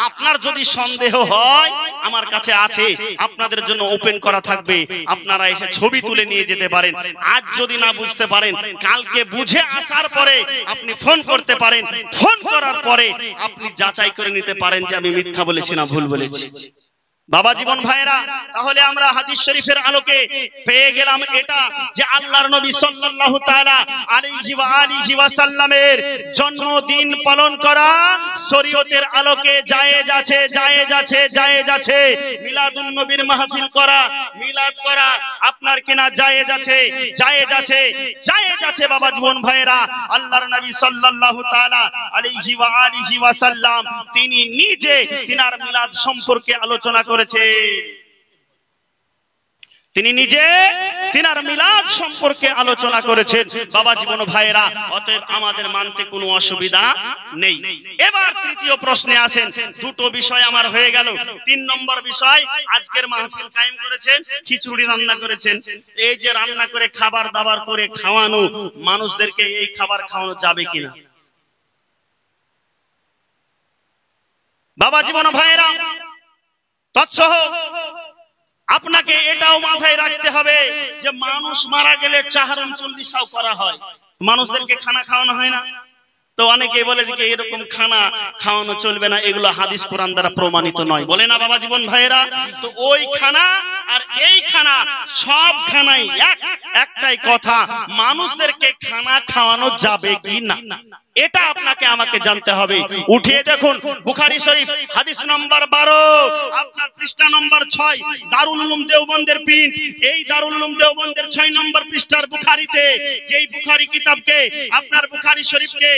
আপনার যদি সন্দেহ হয় আমার কাছে আছে, আপনাদের জন্য ওপেন করা থাকবে, আপনারা এসে ছবি তুলে নিয়ে যেতে পারেন। আজ যদি না বুঝতে পারেন, কালকে বুঝে আসার পরে আপনি ফোন করতে পারেন, ফোন করার পরে আপনি যাচাই করে নিতে পারেন যে আমি মিথ্যা বলেছি না ভুল বলেছি। বাবা জীবন ভাইয়েরা, তাহলে আমরা হাদিস শরীফের আলোকে পেয়ে গেলাম এটা যে আল্লাহর নবী সাল্লাল্লাহু তাআলা আলাইহি ওয়া সাল্লামের জন্মদিন পালন করা শরীয়তের আলোকে জায়েজ আছে, জায়েজ আছে, জায়েজ আছে। মিলাদুন নবীর মাহফিল করা, মিলাদ করা আপনার কিনা জায়েজ আছে, জায়েজ আছে, জায়েজ আছে। বাবা জীবন ভাইয়েরা, আল্লাহর নবী সাল্লাল্লাহু তাআলা আলাইহি ওয়া সাল্লাম তিনি নিজে তিনার মিলাদ সম্পর্কে আলোচনা করেছে। তিনি নিজে তিনার মিলাদ সম্পর্কে আলোচনা করেছেন। বাবা জীবন ভাইয়েরা, অতএব আমাদের মানতে কোনো অসুবিধা নেই। এবার তৃতীয় প্রশ্নে আসেন। দুটো বিষয় আমার হয়ে গেল। 3 নম্বর বিষয়, আজকের মাহফিল কায়েম করেছেন, খিচুড়ি রান্না করেছেন। এই যে রান্না করে খাবার দাবার করে খাওয়ানো মানুষদেরকে, এই খাবার খাওয়ানো যাবে কিনা? বাবা জীবন ভাইয়েরা, তৎসহ আপনাকে এটাও মাথায় রাখতে হবে যে মানুষ মারা গেলে চাহারণ চল্লিশাও করা হয়, মানুষদেরকে খানা খাওয়ানো হয় না। তো অনেকে বলে যে এরকম খানা খাওয়ানো চলবে না, এগুলো হাদিস কোরআন দ্বারা প্রমাণিত নয়, বলে না বাবা জীবন ভাইয়েরা? তো ওই খানা আর এই খানা, সব খানাই একটাই কথা, মানুষদেরকে খানা খাওয়ানো যাবে কি না, এটা আপনাকে আমাকে জানতে হবে। উঠিয়ে দেখুন বুখারী শরীফ হাদিস নাম্বার 12, আপনার পৃষ্ঠা নাম্বার 6, দারুল উলুম দেওবন্দের প্রিন্ট। এই দারুল উলুম দেওবন্দের 6 নম্বর পৃষ্ঠার বুখারীতে, যেই বুখারী কিতাবকে, আপনার বুখারী শরীফকে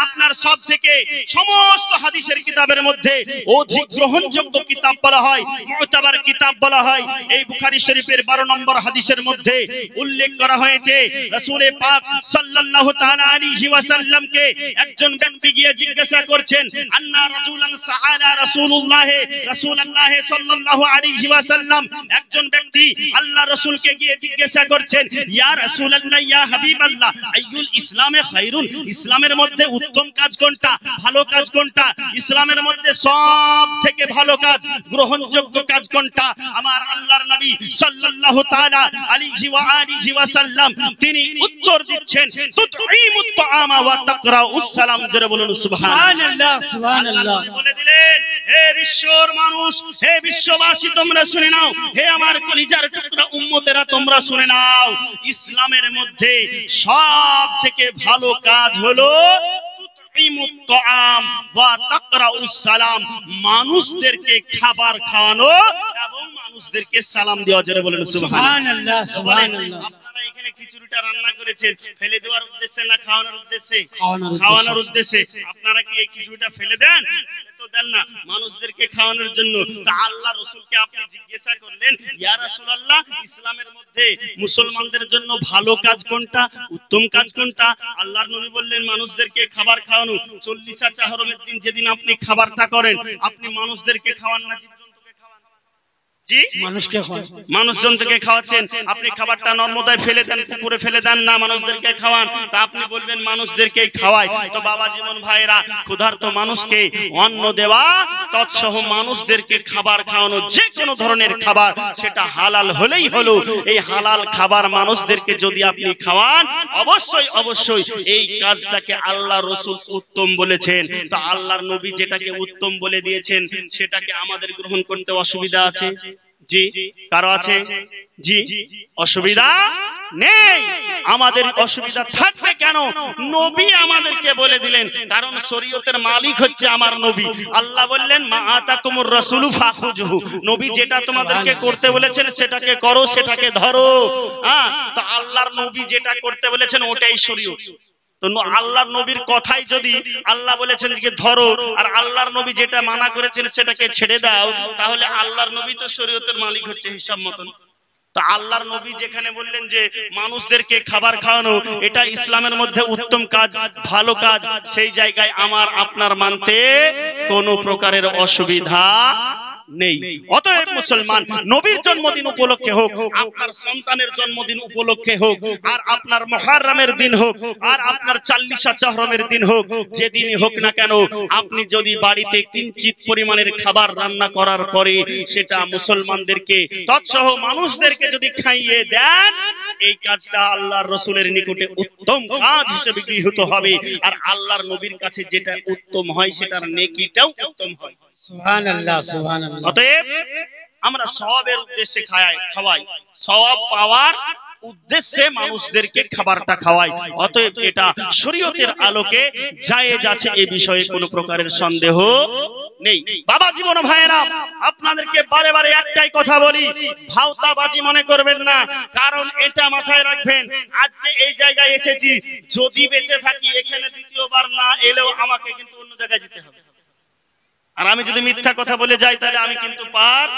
আপনার সব থেকে সমস্ত হাদিসের কিতাবের মধ্যে অধিক গ্রহণযোগ্য কিতাব বলা হয়, মুতাবার কিতাব বলা হয়। এই বুখারী শরীফের 12 নম্বর হাদিসের মধ্যে উল্লেখ করা হয়েছে, রাসূল পাক সাল্লাল্লাহু তাআলা আলাইহি ওয়াসাল্লাম কে একজন ব্যক্তি গিয়ে জিজ্ঞাসা করছেন, আন্না রাজুলান সাআলা রাসূলুল্লাহ সাল্লাল্লাহু আলাইহি ওয়াসাল্লাম, একজন ব্যক্তি আল্লাহ রাসূলকে গিয়ে জিজ্ঞাসা করছেন, ইয়া রাসূলুল্লাহ, ইয়া হাবিবাল্লাহ, আইয়ুল ইসলামে খায়রুন, ইসলামের মধ্যে উত্তম কাজ কোনটা, ভালো কাজ কোনটা, ইসলামের মধ্যে সব থেকে ভালো কাজ, গ্রহণযোগ্য কাজ কোনটা? আমার আল্লাহর নবী সাল্লাল্লাহু তাআলা আলাইহি ওয়া সাল্লাম তিনি উত্তর দিচ্ছেন, তুতঈমুত তাআমা ওয়া তাকরাউস সালাম। জোরে বলুন সুবহানাল্লাহ, সুবহানাল্লাহ। বলে দিলেন, হে বিশ্বর মানুষ, হে বিশ্ববাসী, তোমরা শুনে নাও, হে আমার কলিজার টুকরা উম্মতেরা, তোমরা শুনে নাও, ইসলামের মধ্যে সব থেকে ভালো কাজ হলো তুতঈমুত তাআম ওয়া তাকরাউস সালাম, মানুষদেরকে খাবার খাওয়ানো এবং মানুষদেরকে সালাম দেওয়া। জোরে বলুন সুবহানাল্লাহ, সুবহানাল্লাহ। আপনারা এখানে খিচুড়িটা রান্না করেছেন ফেলে দেওয়ার উদ্দেশ্যে না খাওয়ানোর উদ্দেশ্যে? খাওয়ানোর উদ্দেশ্যে। আপনারা কি এই খিচুড়িটা ফেলে দেন? তো দেন না, মানুষদেরকে খাওয়ানোর জন্য। তা আল্লাহ রাসূলকে আপনি জিজ্ঞাসা করলেন, ইয়া রাসূলুল্লাহ, ইসলামের মধ্যে মুসলমানদের জন্য ভালো কাজ কোনটা, উত্তম কাজ কোনটা? আল্লাহর নবী বললেন, মানুষদেরকে খাবার খাওয়ানো। 40 চাহরমের দিন যেদিন আপনি খাবারটা করেন, আপনি মানুষদেরকে খাওয়ান না জীবজন্তুকে খাওয়ান? জি মানুষকে খাওয়ান। মানুষজনকে খাওয়াচ্ছেন, আপনি খাবারটা নর্মদায় ফেলে দেন, পুকুরে ফেলে দেন না, মানুষদেরকে খাওয়ান, তা আপনি বলবেন মানুষদেরকেই খাওয়াই। তো বাবা জীবন ভাইরা, ক্ষুধার্ত মানুষকে অন্ন দেওয়া তৎসহ মানুষদেরকে খাবার খাওয়ানো, যে কোনো ধরনের খাবার সেটা হালাল হলেই হলো। এই হালাল খাবার মানুষদেরকে যদি আপনি খাওয়ান, অবশ্যই অবশ্যই এই কাজটাকে আল্লাহ রসুল উত্তম বলেছেন। তো আল্লাহর নবী যেটাকে উত্তম বলে দিয়েছেন সেটাকে আমাদের গ্রহণ করতে অসুবিধা আছে? জি কারো আছে? জি অসুবিধা নেই। আমাদের অসুবিধা থাকবে কেন? নবী আমাদেরকে বলে দিলেন, কারণ শরীয়তের মালিক হচ্ছে আমার নবী। আল্লাহ বললেন মা আতাকুমুর রাসূলু ফাখুযুহু, নবী যেটা তোমাদেরকে করতে বলেছেন সেটাকে করো, সেটাকে ধরো। হ্যাঁ, তো আল্লাহর নবী যেটা করতে বলেছেন ওটাই শরীয়ত। তো আল্লাহর নবীর কথাই যদি আল্লাহ বলেছেন যে ধরো, আর আল্লাহর নবী যেটা মানা করেছেন সেটাকে ছেড়ে দাও, তাহলে আল্লাহর নবী তো শরীয়তের মালিক হচ্ছে হিসাব মতন। তো আল্লাহর নবী যেখানে বললেন যে মানুষদেরকে খাবার খাওয়ানো এটা ইসলামের মধ্যে উত্তম কাজ, ভালো কাজ, সেই জায়গায় আমার আপনার মানতে কোনো প্রকারের অসুবিধা নেই। অতএব মুসলমান, নবীর জন্মদিন উপলক্ষে হোক, আপনার সন্তানের জন্মদিন উপলক্ষে হোক, আর আপনার মুহররমের দিন হোক, আর আপনার 40 চহরমের দিন হোক, যেদিনই হোক না কেন, আপনি যদি বাড়িতে কিঞ্চিত পরিমাণের খাবার রান্না করার পরে সেটা মুসলমানদেরকে তৎসহ মানুষদেরকে যদি খাইয়ে দেন, এই কাজটা আল্লাহর রাসূলের নিকটে উত্তম কাজ হিসেবে গৃহীত হবে। আর আল্লাহর নবীর কাছে যেটা উত্তম হয় সেটার নেকিটাও উত্তম হয়। সুবহানাল্লাহ, সুবহানাল্লাহ। অতএব আমরা সওয়াবের উদ্দেশ্যে খাওয়াই, সওয়াব পাওয়ার উদ্দেশ্যে মানুষদেরকে খাবারটা খাওয়াই। অতএব এটা শরীয়তের আলোকে জায়েজ আছে, এই বিষয়ে কোনো প্রকারের সন্দেহ নেই। বাবা জীবন ভাইয়েরা, আপনাদেরকে বারে বারে একটাই কথা বলি, ভাওতাবাজি মনে করবেন না। কারণ এটা মাথায় রাখবেন, আজকে এই জায়গায় এসেছি, যদি বেঁচে থাকি এখানে দ্বিতীয়বার না এলেও আমাকে কিন্তু অন্য জায়গায় যেতে হবে। আর আমি যদি মিথ্যা কথা বলে যাই তাহলে আমি কিন্তু পার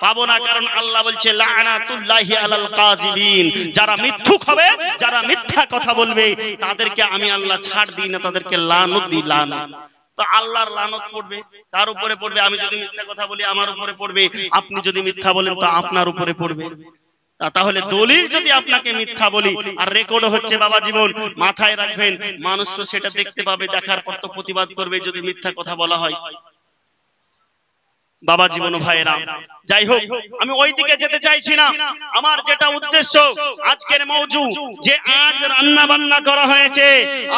পাবো না। কারণ আল্লাহ বলছে লাআনাতুল্লাহি আলাল কাযিবিন, যারা মিথ্যুক হবে, যারা মিথ্যা কথা বলবে তাদেরকে আমি আল্লাহ ছাড় দিই না, তাদেরকে লানত দিই, লানত। তো আল্লাহর লানত পড়বে, তার উপরে পড়বে। আমি যদি মিথ্যা কথা বলি আমার উপরে পড়বে, আপনি যদি মিথ্যা বলেন তো আপনার উপরে পড়বে। তাহলে দলিল যদি আপনাকে মিথ্যা বলি আর রেকর্ড হচ্ছে বাবা জীবন, মাথায় রাখবেন, মানুষ তো সেটা দেখতে পাবে, দেখার পর তো প্রতিবাদ করবে যদি মিথ্যা কথা বলা হয়। বাবা জীবন ভাইরা, যাই হোক, আমি ওই দিকে যেতে চাইছি না। আমার যেটা উদ্দেশ্য আজকের মওজু, যে আজ রান্না বান্না করা হয়েছে,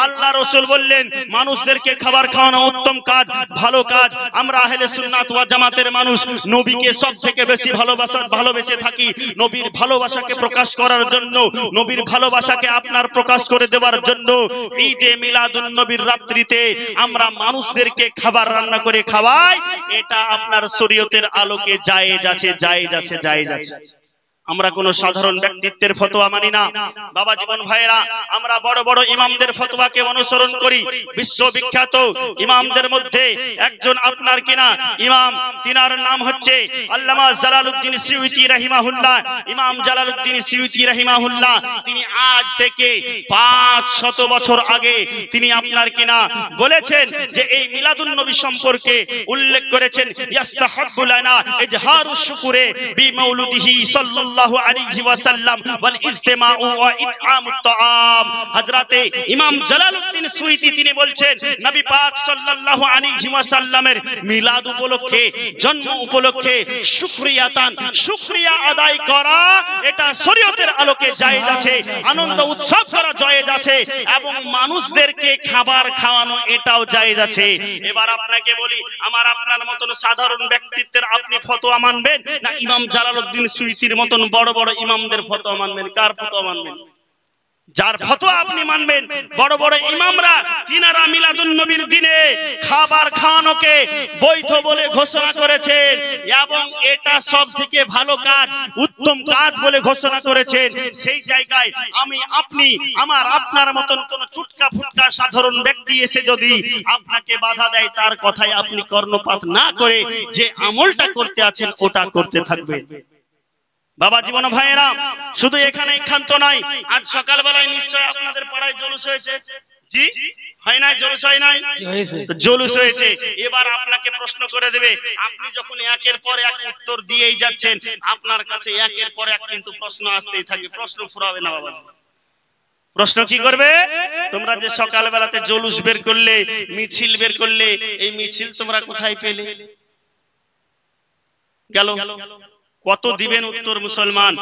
আল্লাহ রাসূল বললেন মানুষদেরকে খাবার খাওয়ানো উত্তম কাজ, ভালো কাজ। আমরা আহলে সুন্নাত ওয়াল জামাতের মানুষ নবীকে সবথেকে বেশি ভালোবেসে থাকি। নবীর ভালোবাসাকে প্রকাশ করার জন্য, নবীর ভালোবাসাকে আপনার প্রকাশ করে দেওয়ার জন্য ঈদে মিলাদুন নবীর রাত্রিতে আমরা মানুষদেরকে খাবার রান্না করে খাওয়াই। এটা আপনার শরীয়তের আলোকে জায়েজ আছে, জায়েজ আছে, জায়েজ আছে। আমরা কোন সাধারণ ব্যক্তিত্বের ফতোয়া মানি না। বাবা জীবন ভাইরা, আমরা বড় বড় ইমামদের ফতোয়াকে অনুসরণ করি। বিশ্ববিখ্যাত ইমামদের মধ্যে একজন আপনার কিনা ইমাম, তিনার নাম হচ্ছে আল্লামা জালালউদ্দিন সিউতি রাহিমাহুল্লাহ। ইমাম জালালউদ্দিন সিউতি রাহিমাহুল্লাহ, তিনি আজ থেকে 500 বছর আগে তিনি আপনার কিনা বলেছেন যে এই মিলাদুন নবী সম্পর্কে উল্লেখ করেছেন, ইস্তাহাব্বু লানা ইজহারুশ শুকরে বিমাউলিদিহি সাল্লাল্লাহু আলাইহি ওয়াসাল্লাম ওয়াল ইজতিমাউ ওয়া ইতআমুত তাআম। হযরতে ইমাম জালালউদ্দিন সুয়ুতি তিনি বলছেন, নবী পাক সাল্লাল্লাহু আলাইহি ওয়াসাল্লামের মিলাদ উপলক্ষে, জন্ম উপলক্ষে শুকরিয়া আদায় করা এটা শরীয়তের আলোকে জায়েজ আছে, আনন্দ উৎসব করা জায়েজ আছে, এবং মানুষদেরকে খাবার খাওয়ানো এটাও জায়েজ আছে। এবার আপনাকে বলি, আমার আপনার মতন সাধারণ ব্যক্তিত্বের আপনি ফতোয়া মানবেন না ইমাম জালালউদ্দিন সুয়ুতির মতন বড় বড় ইমামদের ফতোয়া মানবেন? কার ফতোয়া মানবেন? যার ফতোয়া আপনি মানবেন। বড় বড় ইমামরা তিনারা মিলাদুন নবীর দিনে খাবার খাওয়ানোকে বৈধ বলে ঘোষণা করেছেন, এবং এটা সবথেকে ভালো কাজ, উত্তম কাজ বলে ঘোষণা করেছেন। সেই জায়গায় আমি আপনি, আমার আপনার মতন কোন চুটকা ফুটকা সাধারণ ব্যক্তি এসে যদি আপনাকে বাধা দেয়, তার কথায় আপনি কর্ণপাত না করে যে আমলটা করতে আছেন ওটা করতে থাকবেন। বাবা জীবন ভাইয়েরা, শুধু এখানেই ক্ষান্ত নাই, আজ সকালবেলায় নিশ্চয় আপনাদের পাড়ায় জলুস হয়েছে। জি হয় নাই, জলুস হয় নাই, জলুস হয়েছে। এবার আপনাকে প্রশ্ন করে দেবে, আপনি যখন একের পর এক উত্তর দিয়েই যাচ্ছেন, আপনার কাছে একের পর এক কিন্তু প্রশ্ন আসতেই থাকবে, প্রশ্ন ফুরাবে না বাবা। প্রশ্ন কি করবে? তোমরা যে সকালবেলাতে জলুস বের করলে, মিছিল বের করলে, এই মিছিল তোমরা কোথায় পেলে? গেল কত দিবেন উত্তর মুসলমান?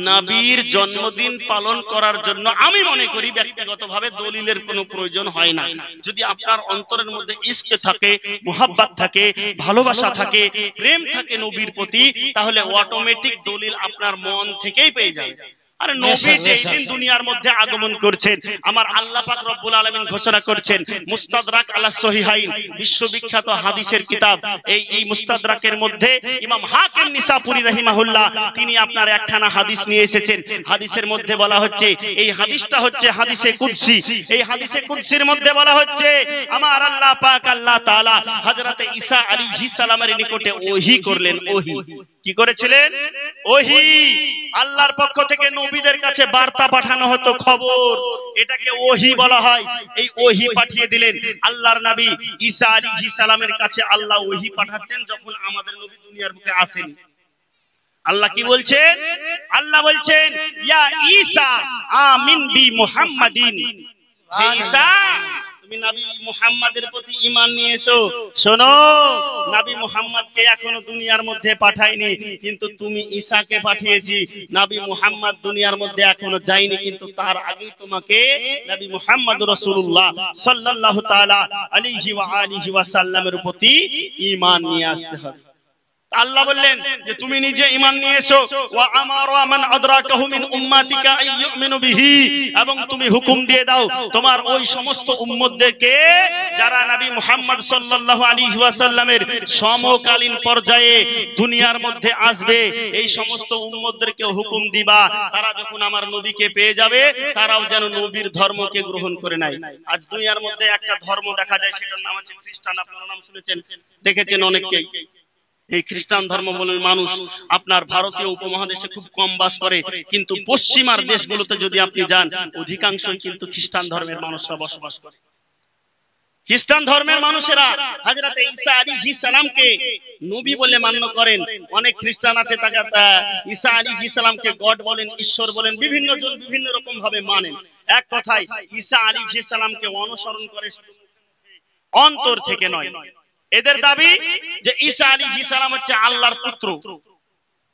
নবীর জন্মদিন পালন করার জন্য আমি মনে করি ব্যক্তিগতভাবে দলিলের কোনো প্রয়োজন হয় না। যদি আপনার অন্তরের মধ্যে ইশক থাকে, মুহাব্বত থাকে, ভালোবাসা থাকে, প্রেম থাকে নবীর প্রতি, তাহলে অটোমেটিক দলিল আপনার মন থেকেই পেয়ে যাবে। আর নবী যেই দিন দুনিয়ার মধ্যে আগমন করছেন, আমার আল্লাহ পাক রব্বুল আলামিন ঘোষণা করছেন, মুস্তাদরাক আলা সহিহাইন, বিশ্ববিখ্যাত হাদিসের কিতাব, এই মুস্তাদরাকের মধ্যে ইমাম হাকিম নিসাপুরি রাহিমাহুল্লাহ তিনি আপনার একখানা হাদিস নিয়ে এসেছেন। হাদিসের মধ্যে বলা হচ্ছে, এই হাদিসটা হচ্ছে হাদিসে কুদসি। এই হাদিসে কুদসির মধ্যে বলা হচ্ছে, আমার আল্লাহ পাক আল্লাহ তাআলা হযরত ঈসা আলাইহিস সালামের নিকটে ওহী করলেন। ওহী কি করেছিলেন? ওহী। আল্লাহর পক্ষ থেকে নবীদের কাছে বার্তা পাঠানো হতো, খবর, এটাকে ওহী বলা হয়। এই ওহী পাঠিয়ে দিলেন আল্লাহর নবী ঈসা আলাইহিস সালামের কাছে। আল্লাহ ওহী পাঠাচ্ছেন যখন আমাদের নবী দুনিয়ার বুকে আসেন। আল্লাহ কি বলছেন? আল্লাহ বলছেন, ইয়া ঈসা আমিন বি মুহাম্মাদিন। হে ঈসা, তুমি নবী মুহাম্মাদের প্রতি ঈমান নিয়েছো। শোনো, নবী মুহাম্মাদকে এখনো দুনিয়ার মধ্যে পাঠাইনি, কিন্তু তুমি ঈসাকে পাঠিয়েছি। নবী মুহাম্মদ দুনিয়ার মধ্যে এখনো যায়নি, কিন্তু তার আগেই তোমাকে নবী মুহাম্মদ রাসূলুল্লাহ সাল্লাল্লাহু তাআলা আলাইহি ওয়া আলিহি ওয়া সাল্লামের প্রতি ঈমান নিয়ে আসতে হবে। আল্লাহ বললেন যে তুমি নিজে ঈমান নিয়ে এসো, ওয়া আমারু মান আদরাকাহু মিন উম্মাতিকা আইয়ুমিনু বিহি, এবং তুমি হুকুম দিয়ে দাও তোমার ওই সমস্ত উম্মতদেরকে যারা নবী মুহাম্মদ সাল্লাল্লাহু আলাইহি ওয়াসাল্লামের সমকালীন পর্যায়ে দুনিয়ার মধ্যে আসবে, এই সমস্ত উম্মতদেরকে হুকুম দিবা, তারা যখন আমার নবীকে পেয়ে যাবে তারাও যেন নবীর ধর্মকে গ্রহণ করে নেয়। আজ দুনিয়ার মধ্যে একটা ধর্ম দেখা যায়, সেটার নাম হচ্ছে খ্রিস্টান। আপনারা নাম শুনেছেন, দেখেছেন অনেকেই। এই খ্রিস্টান ধর্ম বলে মানুষ আপনার ভারতীয় উপমহাদেশে খুব কম বাস করে, কিন্তু পশ্চিমার দেশগুলোতে যদি আপনি যান, অধিকাংশই কিন্তু খ্রিস্টান ধর্মের মানুষরা বসবাস করে। খ্রিস্টান ধর্মের মানুষেরা হযরত ঈসা আলাইহিস সালামকে নবী বলে মান্য করেন। অনেক খ্রিস্টান আছে তাকে ঈসা আলাইহিস সালামকে গড বলেন, ঈশ্বর বলেন, বিভিন্ন জন বিভিন্ন রকম ভাবে মানেন। এক কথায় ঈসা আলাইহিস সালামকে অনুসরণ করে, অন্তর থেকে নয়। এদের দাবি যে ঈসা আলাইহিস সালাম হচ্ছে আল্লাহর পুত্র,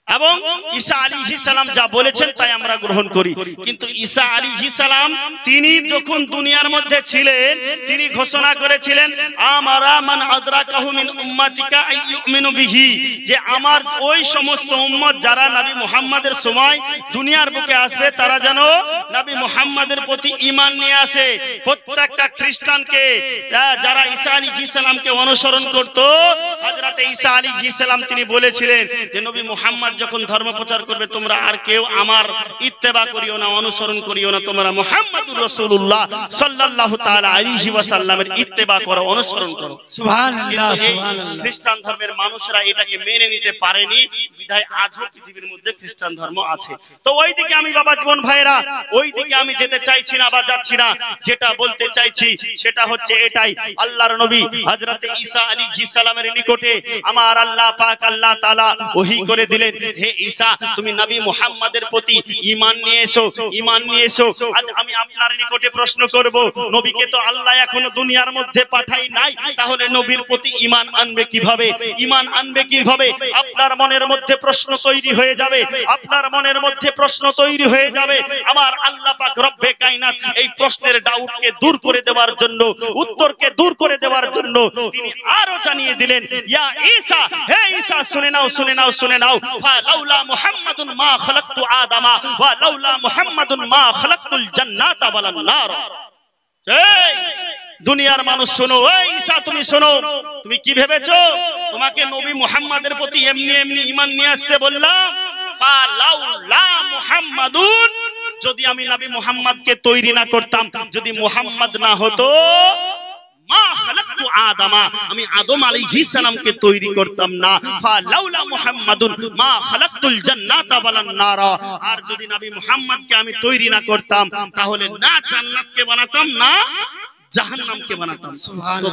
এবং ঈসা আলাইহিস সালাম যা বলেছেন তাই আমরা গ্রহণ করি। কিন্তু ঈসা আলাইহিস সালাম তিনি যখন দুনিয়ার মধ্যে ছিলেন, তিনি ঘোষণা করেছিলেন, আমারা মান আদরাকাহু মিন উম্মাতিকা আইয়ুমিনু বিহি, যে আমার ওই সমস্ত উম্মত যারা নবী মুহাম্মাদের সময় দুনিয়ার বুকে আসবে, তারা যেন নবী মুহাম্মাদের প্রতি ঈমান নিয়ে আসে। প্রত্যেকটা খ্রিস্টানকে যারা ঈসা আলাইহিস সালামকে অনুসরণ করত, হযরত ঈসা আলাইহিস সালাম তিনি বলেছিলেন যে নবী মুহাম্মদ যখন ধর্ম প্রচার করবে, তোমরা আর কেউ আমার ইত্তেবা করিও না, অনুসরণ করিও না, তোমরা মুহাম্মাদুর রাসূলুল্লাহ সাল্লাল্লাহু তাআলা আলাইহি ওয়াসাল্লামের ইত্তেবা করো, অনুসরণ করো। সুবহানাল্লাহ, সুবহানাল্লাহ। খ্রিস্টান ধর্মের মানুষরা এটাকে মেনে নিতে পারেনি, বিধায় আজও পৃথিবীর মধ্যে খ্রিস্টান ধর্ম আছে। তো ওইদিকে আমি বাবা জীবন ভাইরা, ওইদিকে আমি যেতে চাইছি না বা যাচ্ছি না। যেটা বলতে চাইছি সেটা হচ্ছে এটাই, আল্লাহর নবী হযরত ঈসা আলাইহিস সালামের নিকটে আমার আল্লাহ পাক আল্লাহ তাআলা ওহী করে দিলেন, হে ঈসা, তুমি নবী মুহাম্মাদের প্রতি ঈমান নিয়ে এসো, ঈমান নিয়ে এসো। আজ আমি আপনার নিকটে প্রশ্ন করব, নবীকে তো আল্লাহ এখনো দুনিয়ার মধ্যে পাঠাই নাই, তাহলে নবীর প্রতি ঈমান আনবে কিভাবে? ঈমান আনবে কিভাবে? আপনার মনের মধ্যে প্রশ্ন তৈরি হয়ে যাবে, আপনার মনের মধ্যে প্রশ্ন তৈরি হয়ে যাবে। আমার আল্লাহ পাক রব্বে কায়নাত এই প্রশ্নের ডাউটকে দূর করে দেওয়ার জন্য, উত্তরকে দূর করে দেওয়ার জন্য তিনি আরো জানিয়ে দিলেন, ইয়া ঈসা, হে ঈসা, শুনে নাও, শুনে নাও, শুনে নাও, ফালাউলা মুহাম্মাদুন মা খালাকতু আদামা ওয়া লাউলা মুহাম্মাদুন মা খালাকতুল জান্নাতা ওয়াল নার। এই দুনিয়ার মানুষ শোনো, এই ঈসা তুমি শোনো, তুমি কি ভেবেছো তোমাকে নবী মুহাম্মাদের প্রতি এমনি এমনি ঈমান নিয়ে আসতে বললাম? ফালাউলা মুহাম্মাদুন, যদি আমি নবী মুহাম্মাদকে তৈরি না করতাম, যদি মুহাম্মদ না হতো, মা খালাকতু আদামা, আমি আদম আলাইহিস সালামকে তৈরি করতাম না। ফালাউলা মুহাম্মাদুন মা খালাকতুল জান্নাতা ওয়াল নার, আর যদি নবী মুহাম্মদকে আমি তৈরি না করতাম, তাহলে না জান্নাতকে বানাতাম, না জাহান্নামকে বানাতাম। তো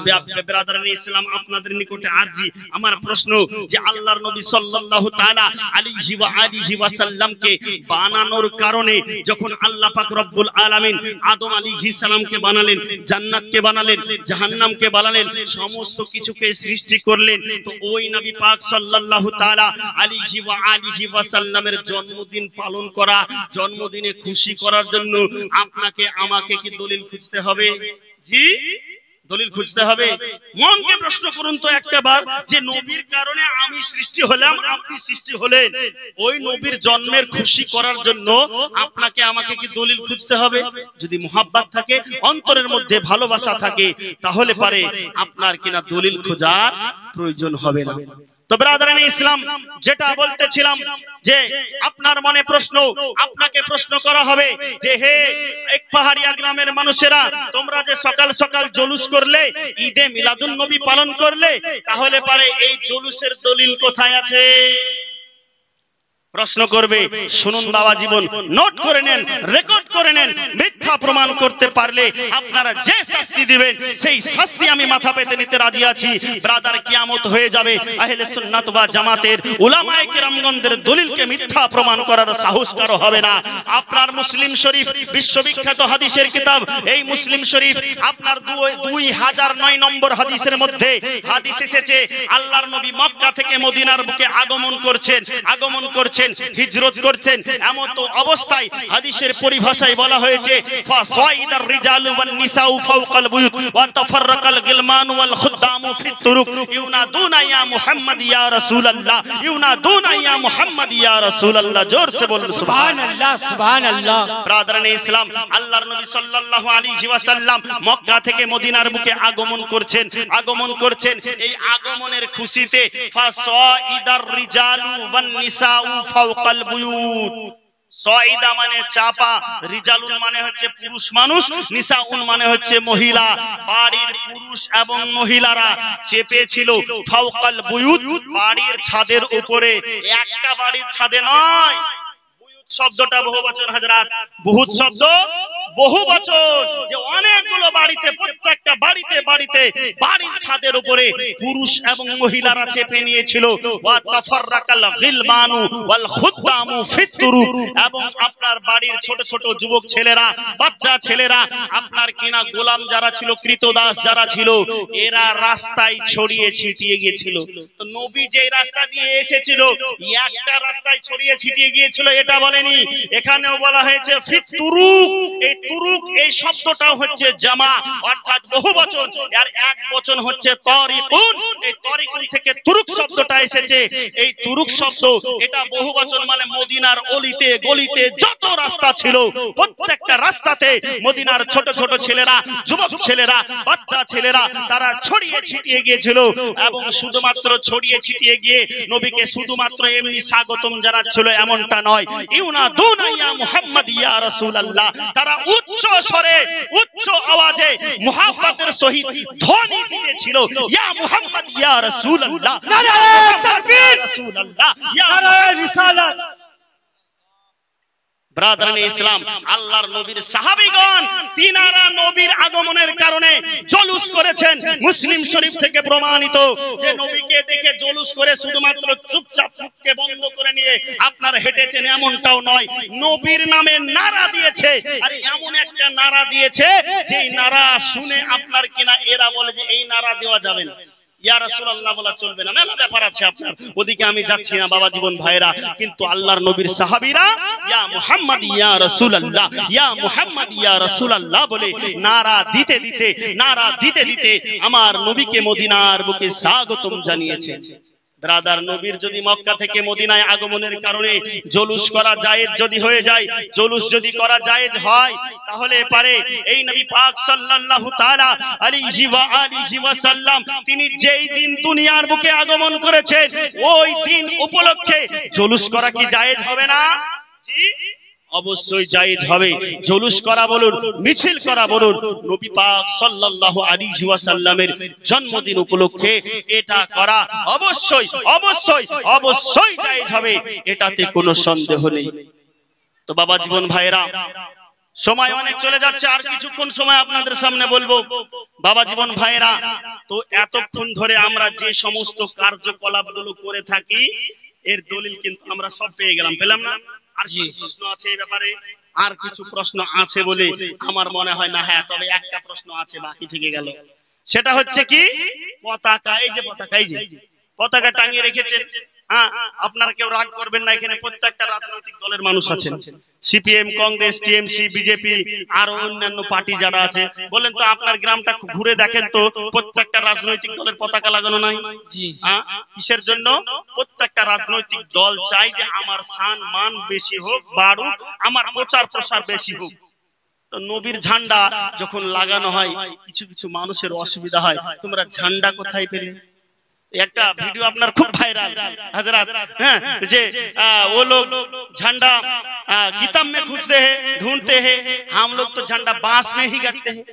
ব্রাদারান ইসলাম, আপনাদের নিকটে আরজি, আমার প্রশ্ন যে আল্লাহর নবী সাল্লাল্লাহু তাআলা আলাইহি ওয়া আলিহি ওয়া সাল্লামকে বানানোর কারণে যখন আল্লাহ পাক রব্বুল আলামিন আদম আলাইহিস সালামকে বানালেন, জান্নাতকে বানালেন, জাহান্নামকে বানালেন, সমস্ত কিছুকে সৃষ্টি করলেন, তো ওই নবী পাক সাল্লাল্লাহু তাআলা আলাইহি ওয়া আলিহি ওয়া সাল্লামের জন্মদিন পালন করা, জন্মদিনে খুশি করার জন্য আপনাকে আমাকে কি দলিল খুঁজতে হবে? জি, দলিল খুঁজতে হবে। মনকে প্রশ্ন করুন তো একটাবার, যে নবীর কারণে আমি সৃষ্টি হলাম, আপনি সৃষ্টি হলেন, ওই নবীর জন্মের খুশি করার জন্য আপনাকে আমাকে কি দলিল খুঁজতে হবে? যদি মুহাব্বত থাকে, অন্তরের মধ্যে ভালোবাসা থাকে, তাহলে পারে আপনার কিনা দলিল খোঁজার প্রয়োজন হবে না। তো ব্রাদারান ইসলাম, যেটা বলতেছিলাম যে আপনার মনে প্রশ্ন, আপনাকে প্রশ্ন করা হবে যে হে এক পাহাড়িয়া গ্রামের মানুষেরা, তোমরা যে সকাল সকাল জুলুস করলে, ঈদে মিলাদুন নবী পালন করলে, তাহলে পারে এই জুলুসের দলিল কোথায় আছে? প্রশ্ন করবে। শুনুন বাবা জীবন, নোট করে নেন, রেকর্ড করে নেন। মিথ্যা প্রমাণ করতে পারলে আপনারা যে শাস্তি দিবেন, সেই শাস্তি আমি মাথা পেতে নিতে রাজি আছি। ব্রাদার, কিয়ামত হয়ে যাবে, আহলে সুন্নাত ওয়াল জামাতের উলামায়ে কেরামগণদের দলিলকে মিথ্যা প্রমাণ করার সাহস কারো হবে না। আপনার মুসলিম শরীফ, বিশ্ববিখ্যাত হাদিসের কিতাব, এই মুসলিম শরীফ আপনার 2009 নম্বর হাদিসের মধ্যে হাদিস এসেছে, আল্লাহর নবী মক্কা থেকে মদিনার বুকে আগমন করছেন, হিজরত করতেন। এমন তো অবস্থায় হাদিসের পরিভাষায় বলা হয়েছে, ফাসাইদার রিজালু ওয়ান নিসাউ ফাওকাল বুয়ুত ওয়া তাফাররাকাল গিলমান ওয়াল খুদ্দামু ফিত তুরুক ইউনাদুনা ইয়া মুহাম্মদ ইয়া রাসূলুল্লাহ, ইউনাদুনা ইয়া মুহাম্মদ ইয়া রাসূলুল্লাহ। জোর সে বলুন সুবহানাল্লাহ, সুবহানাল্লাহ। ব্রাদারান ইসলাম, আল্লাহর নবী সাল্লাল্লাহু আলাইহি ওয়াসাল্লাম মক্কা থেকে মদিনার বুকে আগমন করছেন। এই আগমনের খুশিতে ফাসাইদার রিজালু ওয়ান নিসাউ ফাওকাল বুয়ুত। সাইদা মানে চাপা, রিজালুন মানে হচ্ছে পুরুষ মানুষ, নিসাউন মানে হচ্ছে মহিলা। বাড়ির পুরুষ এবং মহিলারা চেপেছিল ফাওকাল বুয়ুত, বাড়ির ছাদের উপরে। একটা বাড়ির ছাদে নয়, বুয়ুত শব্দটা বহুবচন হযরত, বহুত শব্দ বহুবচন, যে অনেকগুলো বাড়িতে, প্রত্যেকটা বাড়িতে বাড়ির ছাদের উপরে পুরুষ এবং মহিলারা চেপে নিয়েছিল। ওয়া তাফাররাকাল গিলমানু ওয়াল খুদ্দামু ফিত তুরুক, এবং আপনার বাড়ির ছোট ছোট যুবক ছেলেরা, বাচ্চা ছেলেরা, আপনার কিনা গোলাম যারা ছিল, কৃতদাস যারা ছিল, এরা রাস্তায় ছড়িয়ে ছিটিয়ে গিয়েছিল। তো নবী যে রাস্তা দিয়ে এসেছিল, একটা রাস্তায় ছড়িয়ে ছিটিয়ে গিয়েছিল এটা বলেনি, এখানেও বলা হয়েছে ফিত তুরুক। এই তুরুক, এই শব্দটাও হচ্ছে জামা, অর্থাৎ বহুবচন, আর এক বচন হচ্ছে তরিকুন। এই তরিকুন থেকে তুরুক শব্দটা এসেছে। এই তুরুক শব্দ, এটা বহুবচন, মানে মদিনার অলিতে গলিতে যত রাস্তা ছিল, প্রত্যেকটা রাস্তাতে মদিনার ছোট ছোট ছেলেরা, যুবক ছেলেরা, বাচ্চা ছেলেরা, তারা ছড়িয়ে ছিটিয়ে গিয়েছিল। এবং শুধুমাত্র ছড়িয়ে ছিটিয়ে গিয়ে নবীকে শুধুমাত্র এমনি স্বাগতম জানাচ্ছিল এমনটা নয়, ইউনাদুনা ইয়া মুহাম্মদ ইয়া রাসূলুল্লাহ, তারা উচ্চ স্বরে, উচ্চ আওয়াজে মুহাব্বতের সহিত ধ্বনি দিয়েছিল, ইয়া মুহাম্মদ ইয়া রাসূলুল্লাহ, নারায়ে তাকবীর, রাসূলুল্লাহ, নারায়ে রিসালাত। ব্রাদারান ইসলাম, আল্লাহর নবীর সাহাবীগণ তিনারা নবীর আগমনের কারণে জলুস করেছেন। মুসলিম শরীফ থেকে প্রমাণিত যে নবীকে দেখে জলুস করে শুধুমাত্র চুপচাপ মুখকে বন্ধ করে নিয়ে আপনার হেঁটেছেন এমনটাও নয়, নবীর নামে নারা দিয়েছে। আর এমন একটা নারা দিয়েছে যে নারা শুনে আপনার কিনা এরা বলে যে এই নারা দেওয়া যাবে না, ইয়া রাসূলুল্লাহ বলা চলবে না, মেলা ব্যাপার আছে আপনার, ওদিকে আমি যাচ্ছি না বাবা জীবন ভাইরা। কিন্তু আল্লাহর নবীর সাহাবীরা ইয়া মুহাম্মদ ইয়া রাসূলুল্লাহ, ইয়া মুহাম্মদ ইয়া রাসূলুল্লাহ বলে নারা দিতে দিতে আমার নবীকে মদিনার বুকে স্বাগতম জানিয়েছে। ব্রাদার, নবীর যদি মক্কা থেকে মদিনায় আগমনের কারণে জলুস করা জায়েজ যদি হয়ে যায়, জলুস যদি করা জায়েজ হয়, তাহলে পারে এই নবী পাক সাল্লাল্লাহু তাআলা আলাইহি ওয়া আলিহি ওয়াসাল্লাম তিনি যেই দিন দুনিয়ার বুকে আগমন করেছেন, ওই দিন উপলক্ষে জলুস করা কি জায়েজ হবে না? জি, অবশ্যই জায়েজ হবে। জলুস করা বলুন, মিছিল করা বলুন, নবী পাক সাল্লাল্লাহু আলাইহি ওয়াসাল্লামের জন্মদিন উপলক্ষে এটা করা অবশ্যই অবশ্যই অবশ্যই জায়েজ হবে, এটাতে কোনো সন্দেহ নেই। তো বাবা জীবন ভাইরা, সময় অনেক চলে যাচ্ছে, আর কিছুক্ষণ সময় আপনাদের সামনে বলবো। বাবা জীবন ভাইরা, তো এতক্ষণ ধরে আমরা যে সমস্ত কার্যকলাপগুলো করে থাকি এর দলিল কিন্তু আমরা সব পেয়ে গেলাম, পেলাম না? আর কিছু প্রশ্ন আছে এই ব্যাপারে, আর কিছু প্রশ্ন আছে বলে আমার মনে হয় না। হ্যাঁ, তবে একটা প্রশ্ন আছে বাকি থেকে গেল, সেটা হচ্ছে কি পতাকা। এই যে পতাকা, এই যে পতাকা টাঙিয়ে রেখেছেন, হ্যাঁ, আপনারা কেউ রাগ করবেন না, এখানে প্রত্যেকটা রাজনৈতিক দলের মানুষ আছেন, সিপিএম, কংগ্রেস, টিএমসি, বিজেপি আর অন্যান্য পার্টি যারা আছে। বলেন তো আপনার গ্রামটা ঘুরে দেখেন তো প্রত্যেকটা রাজনৈতিক দলের পতাকা লাগানো নাই? কিসের জন্য? প্রত্যেকটা রাজনৈতিক দল চাই যে আমার সম্মান বেশি হোক, বাড়ুক, আমার প্রচার প্রসার বেশি হোক। তো নবীর ঝান্ডা যখন লাগানো হয় কিছু কিছু মানুষের অসুবিধা হয়, তোমরা ঝান্ডা কোথায় পেলে? একটা ভিডিও আপনার খুব ভাইরাল हजरत, হ্যাঁ, যে वो लोग झंडा किताब में खोजते हैं, ढूंढते हैं, हम लोग तो झंडा बांस में ही गाड़ते हैं।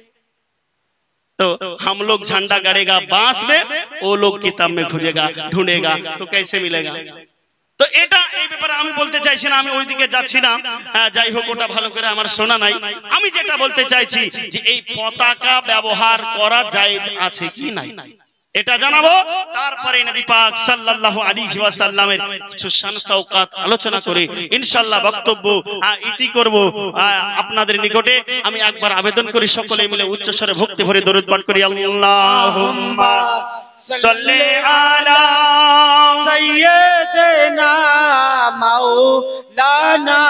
तो हम लोग झंडा गाड़ेगा बांस में, वो लोग किताब में खोजेगा, ढूंढेगा, तो कैसे मिलेगा? তো এটা এই ব্যাপারে আমি বলতে চাইছি না, আমি ওইদিকে যাচ্ছি না। যাই হোক, ওটা ভালো করে আমার শোনা নাই। আমি যেটা বলতে চাইছি যে এই পতাকা ব্যবহার করা জায়েজ আছে কি নাই এটা জানাবো, তারপরে নবী পাক সাল্লাল্লাহু আলাইহি ওয়াসাল্লামের কিছু শান শওকাত আলোচনা করে ইনশাআল্লাহ বক্তব্য ইতি করব আপনাদের নিকটে। আমি একবার আবেদন করি সকলে মিলে উচ্চ স্বরে ভক্তি ভরে দরুদ পাঠ করি। আল্লাহুম্মা সাল্লি আলা সাইয়্যিদিনা মাওলানা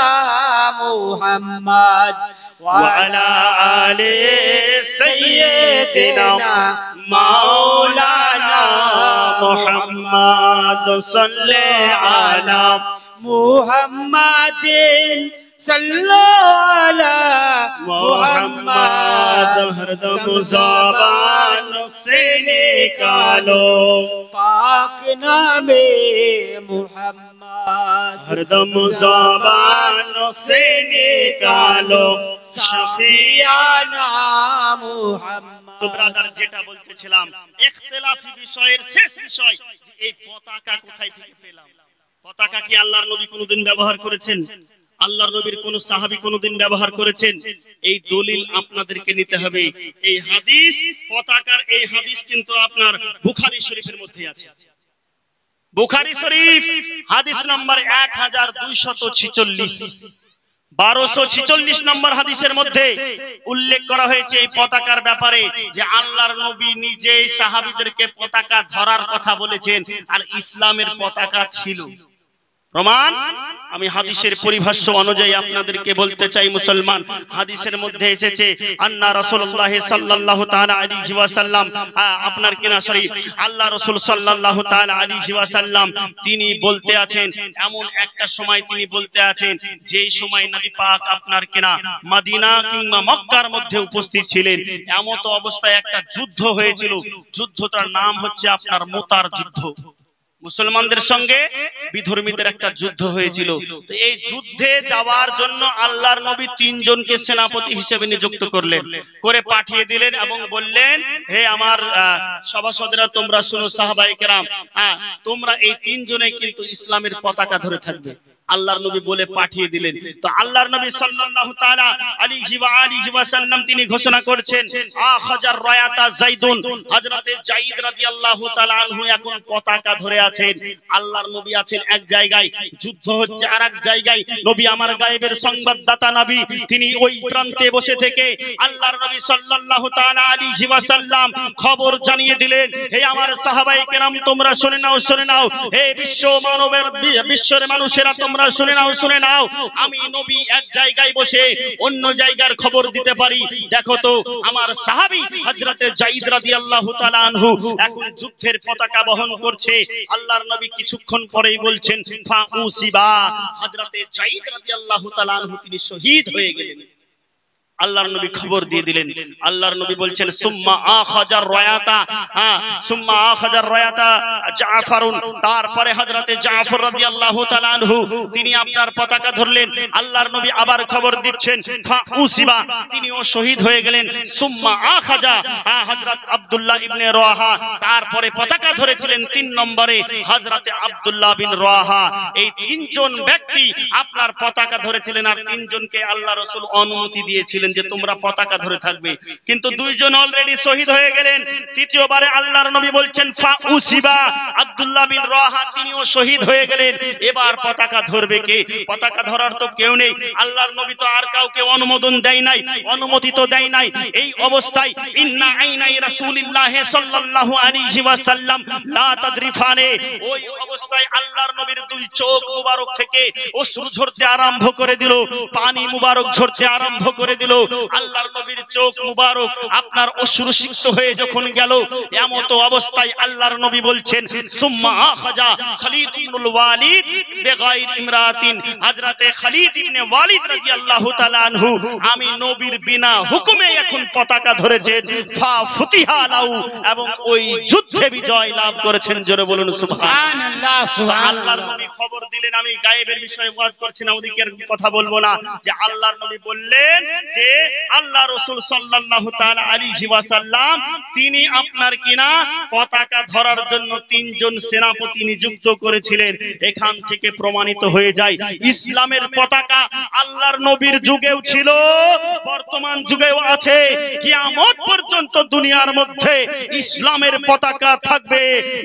মুহাম্মদ وعلى آل سيدنا مولانا محمد صلى على محمد صلى على محمد हरदम ज़बान से निकालो पाक नामे मुहम्मद, हरदम ज़बान से निकालो शफियाना मुहम्मद। তো ব্রাদার, যেটা বলতেছিলাম ইখতিলাফি বিষয়ের শেষ বিষয় যে এই পতাকা কোথায় থেকে পেলাম। পতাকা কি আল্লাহর নবী কোনদিন ব্যবহার করেছেন? আল্লাহর নবীর কোন সাহাবী কোনদিন ব্যবহার করেছেন? এই দলিল আপনাদেরকে নিতে হবে। এই হাদিস, পতাকার এই হাদিস কিন্তু আপনার বুখারী শরীফের মধ্যে আছে। বুখারী শরীফ হাদিস নাম্বার 1246, 1246 নম্বর হাদিসের মধ্যে উল্লেখ করা হয়েছে এই পতাকার ব্যাপারে যে আল্লাহর নবী নিজে সাহাবীদেরকে পতাকা ধরার কথা বলেছেন, আর ইসলামের পতাকা ছিল। প্রমাণ আমি হাদিসের পরিভাষ্য অনুযায়ী আপনাদেরকে বলতে চাই। মুসলমান, হাদিসের মধ্যে এসেছে আন্না রাসূলুল্লাহ সাল্লাল্লাহু তাআলা আলাইহি ওয়াসাল্লাম, আপনার কিনা সরি আল্লাহ রাসূল সাল্লাল্লাহু তাআলা আলাইহি ওয়াসাল্লাম তিনি বলতে আছেন, এমন একটা সময় তিনি বলতে আছেন যেই সময় নবী পাক আপনার কিনা মদিনা কিংবা মক্কার মধ্যে উপস্থিত ছিলেন। এমত অবস্থায় একটা যুদ্ধ হয়েছিল, যুদ্ধটার নাম হচ্ছে আপনার মুতার যুদ্ধ। মুসলমানদের সঙ্গে বিধর্মীদের একটা যুদ্ধ হয়েছিল। তো এই যুদ্ধে যাওয়ার জন্য আল্লাহর নবী 3 জনকে সেনাপতি হিসেবে নিযুক্ত করলেন, করে পাঠিয়ে দিলেন এবং বললেন, হে আমার সভাসদেরা, তোমরা শুনো, সাহাবায়ে কেরাম, তোমরা এই 3 জনেই কিন্তু ইসলামের পতাকা ধরে থাকবে। আল্লাহর নবী বলে পাঠিয়ে দিলেন। তো আল্লাহর নবী সাল্লাল্লাহু তাআলা আলাইহি ওয়াসাল্লাম তিনি ঘোষণা করছেন, আখাজার রায়াতা যাইদুন, হযরতে যায়েদ রাদিয়াল্লাহু তাআলা আনহু এখন পতাকা ধরে আছেন। আল্লাহর নবী আছেন এক জায়গায়, যুদ্ধ হচ্ছে আরেক জায়গায়। নবী আমার গায়েবের সংবাদদাতা নবী, তিনি ওই প্রান্তে বসে থেকে আল্লাহর নবী সাল্লাল্লাহু তাআলা আলাইহি ওয়াসাল্লাম খবর জানিয়ে দিলেন, হে আমার সাহাবায়ে কেরাম, তোমরা শুনে নাও, শুনে নাও, হে বিশ্বের মানুষেরা, তোমরা শুনে নাও, শুনে নাও, আমি নবী এক জায়গায় বসে অন্য জায়গার খবর দিতে পারি। দেখো তো, আমার সাহাবী হযরতে যায়েদ রাদিয়াল্লাহু তাআলা আনহু এখন যুদ্ধের পতাকা বহন করছে। আল্লাহর নবী কিছুক্ষণ পরেই বলছেন, ফাউসিবা, হযরতে যায়েদ রাদিয়াল্লাহু তাআলা আনহু তিনি শহীদ হয়ে গেলেন। আল্লাহর নবী খবর দিয়ে দিলেন। আল্লাহর নবী বলছেন সুম্মা আখাজার রায়াতা, সুম্মা আখাজার রায়াতা জাফরুন, তারপরে হযরতে জাফর রাদিয়াল্লাহু তাআলা আনহু তিনি আপনার পতাকা ধরলেন। আল্লাহর নবী আবার খবর দিচ্ছেন ফাউসিবা, তিনিও শহীদ হয়ে গেলেন। সুম্মা আখাজা হযরত আব্দুল্লাহ ইবনে রাওয়াহা, তারপরে পতাকা ধরেছিলেন 3 নম্বরে হযরতে আব্দুল্লাহ বিন রাওয়াহা। এই তিনজন ব্যক্তি আপনার পতাকা ধরেছিলেন আর তিনজনকে আল্লাহ রাসূল অনুমতি দিয়েছিলেন যে তোমরা পতাকা ধরে থাকবে, কিন্তু দুইজন অলরেডি শহীদ হয়ে গেলেন। তৃতীয়বারে আল্লাহর নবী বলছেন ফাউসিবা, আব্দুল্লাহ বিন রাওয়াহা তিনিও শহীদ হয়ে গেলেন। এবার পতাকা ধরবে কে? পতাকা ধরার তো কেউ নেই। আল্লাহর নবী তো আর কাউকে অনুমোদন দেয় নাই, অনুমতি তো দেয় নাই। এই অবস্থায় ইন্না আইনাই রাসূলিল্লাহ সাল্লাল্লাহু আলাইহি ওয়াসাল্লাম লা তাদরিফানে, ওই অবস্থায় আল্লাহর নবীর দুই চোখ মুবারক থেকে অশ্রু ঝরতে আরম্ভ করে দিল, পানি মুবারক ঝরতে আরম্ভ করে দিল। আল্লাহর নবীর চোখ মুবারক আপনার অশ্রু সিক্ত হয়ে যখন গেল, এমত অবস্থায় আল্লাহর নবী বলছেন সুম্মা আখাজা খালিদ ইবনুল ওয়ালিদ বেগাইর ইমরাতিন, হযরতে খালিদ ইবনে ওয়ালিদ রাদিয়াল্লাহু তাআলা আনহু আমি নবীর বিনা হুকুমে এখন পতাকা ধরেছেন, ফা ফুতিহা লাহু, এবং ওই যুদ্ধে বিজয় লাভ করেছেন। জোরে বলুন সুবহানাল্লাহ। আল্লাহর নবী খবর দিলেন, আমি গায়েবের বিষয়ে ওয়াজ করছি না, ওদিকের কথা বলবো না, যে আল্লাহর নবী বললেন যে আল্লাহ রাসূল সাল্লাল্লাহু তাআলা আলাইহি ওয়াসাল্লাম তিনি আপনার কিনা পতাকা ধরার জন্য 3 জন সেনাপতি নিযুক্ত করেছিলেন। এখান থেকে প্রমাণিত হয়ে যায় ইসলামের পতাকা আল্লাহর নবীর যুগেও ছিল, বর্তমান যুগেও আছে, কিয়ামত পর্যন্ত দুনিয়ার মধ্যে ইসলামের পতাকা থাকবে,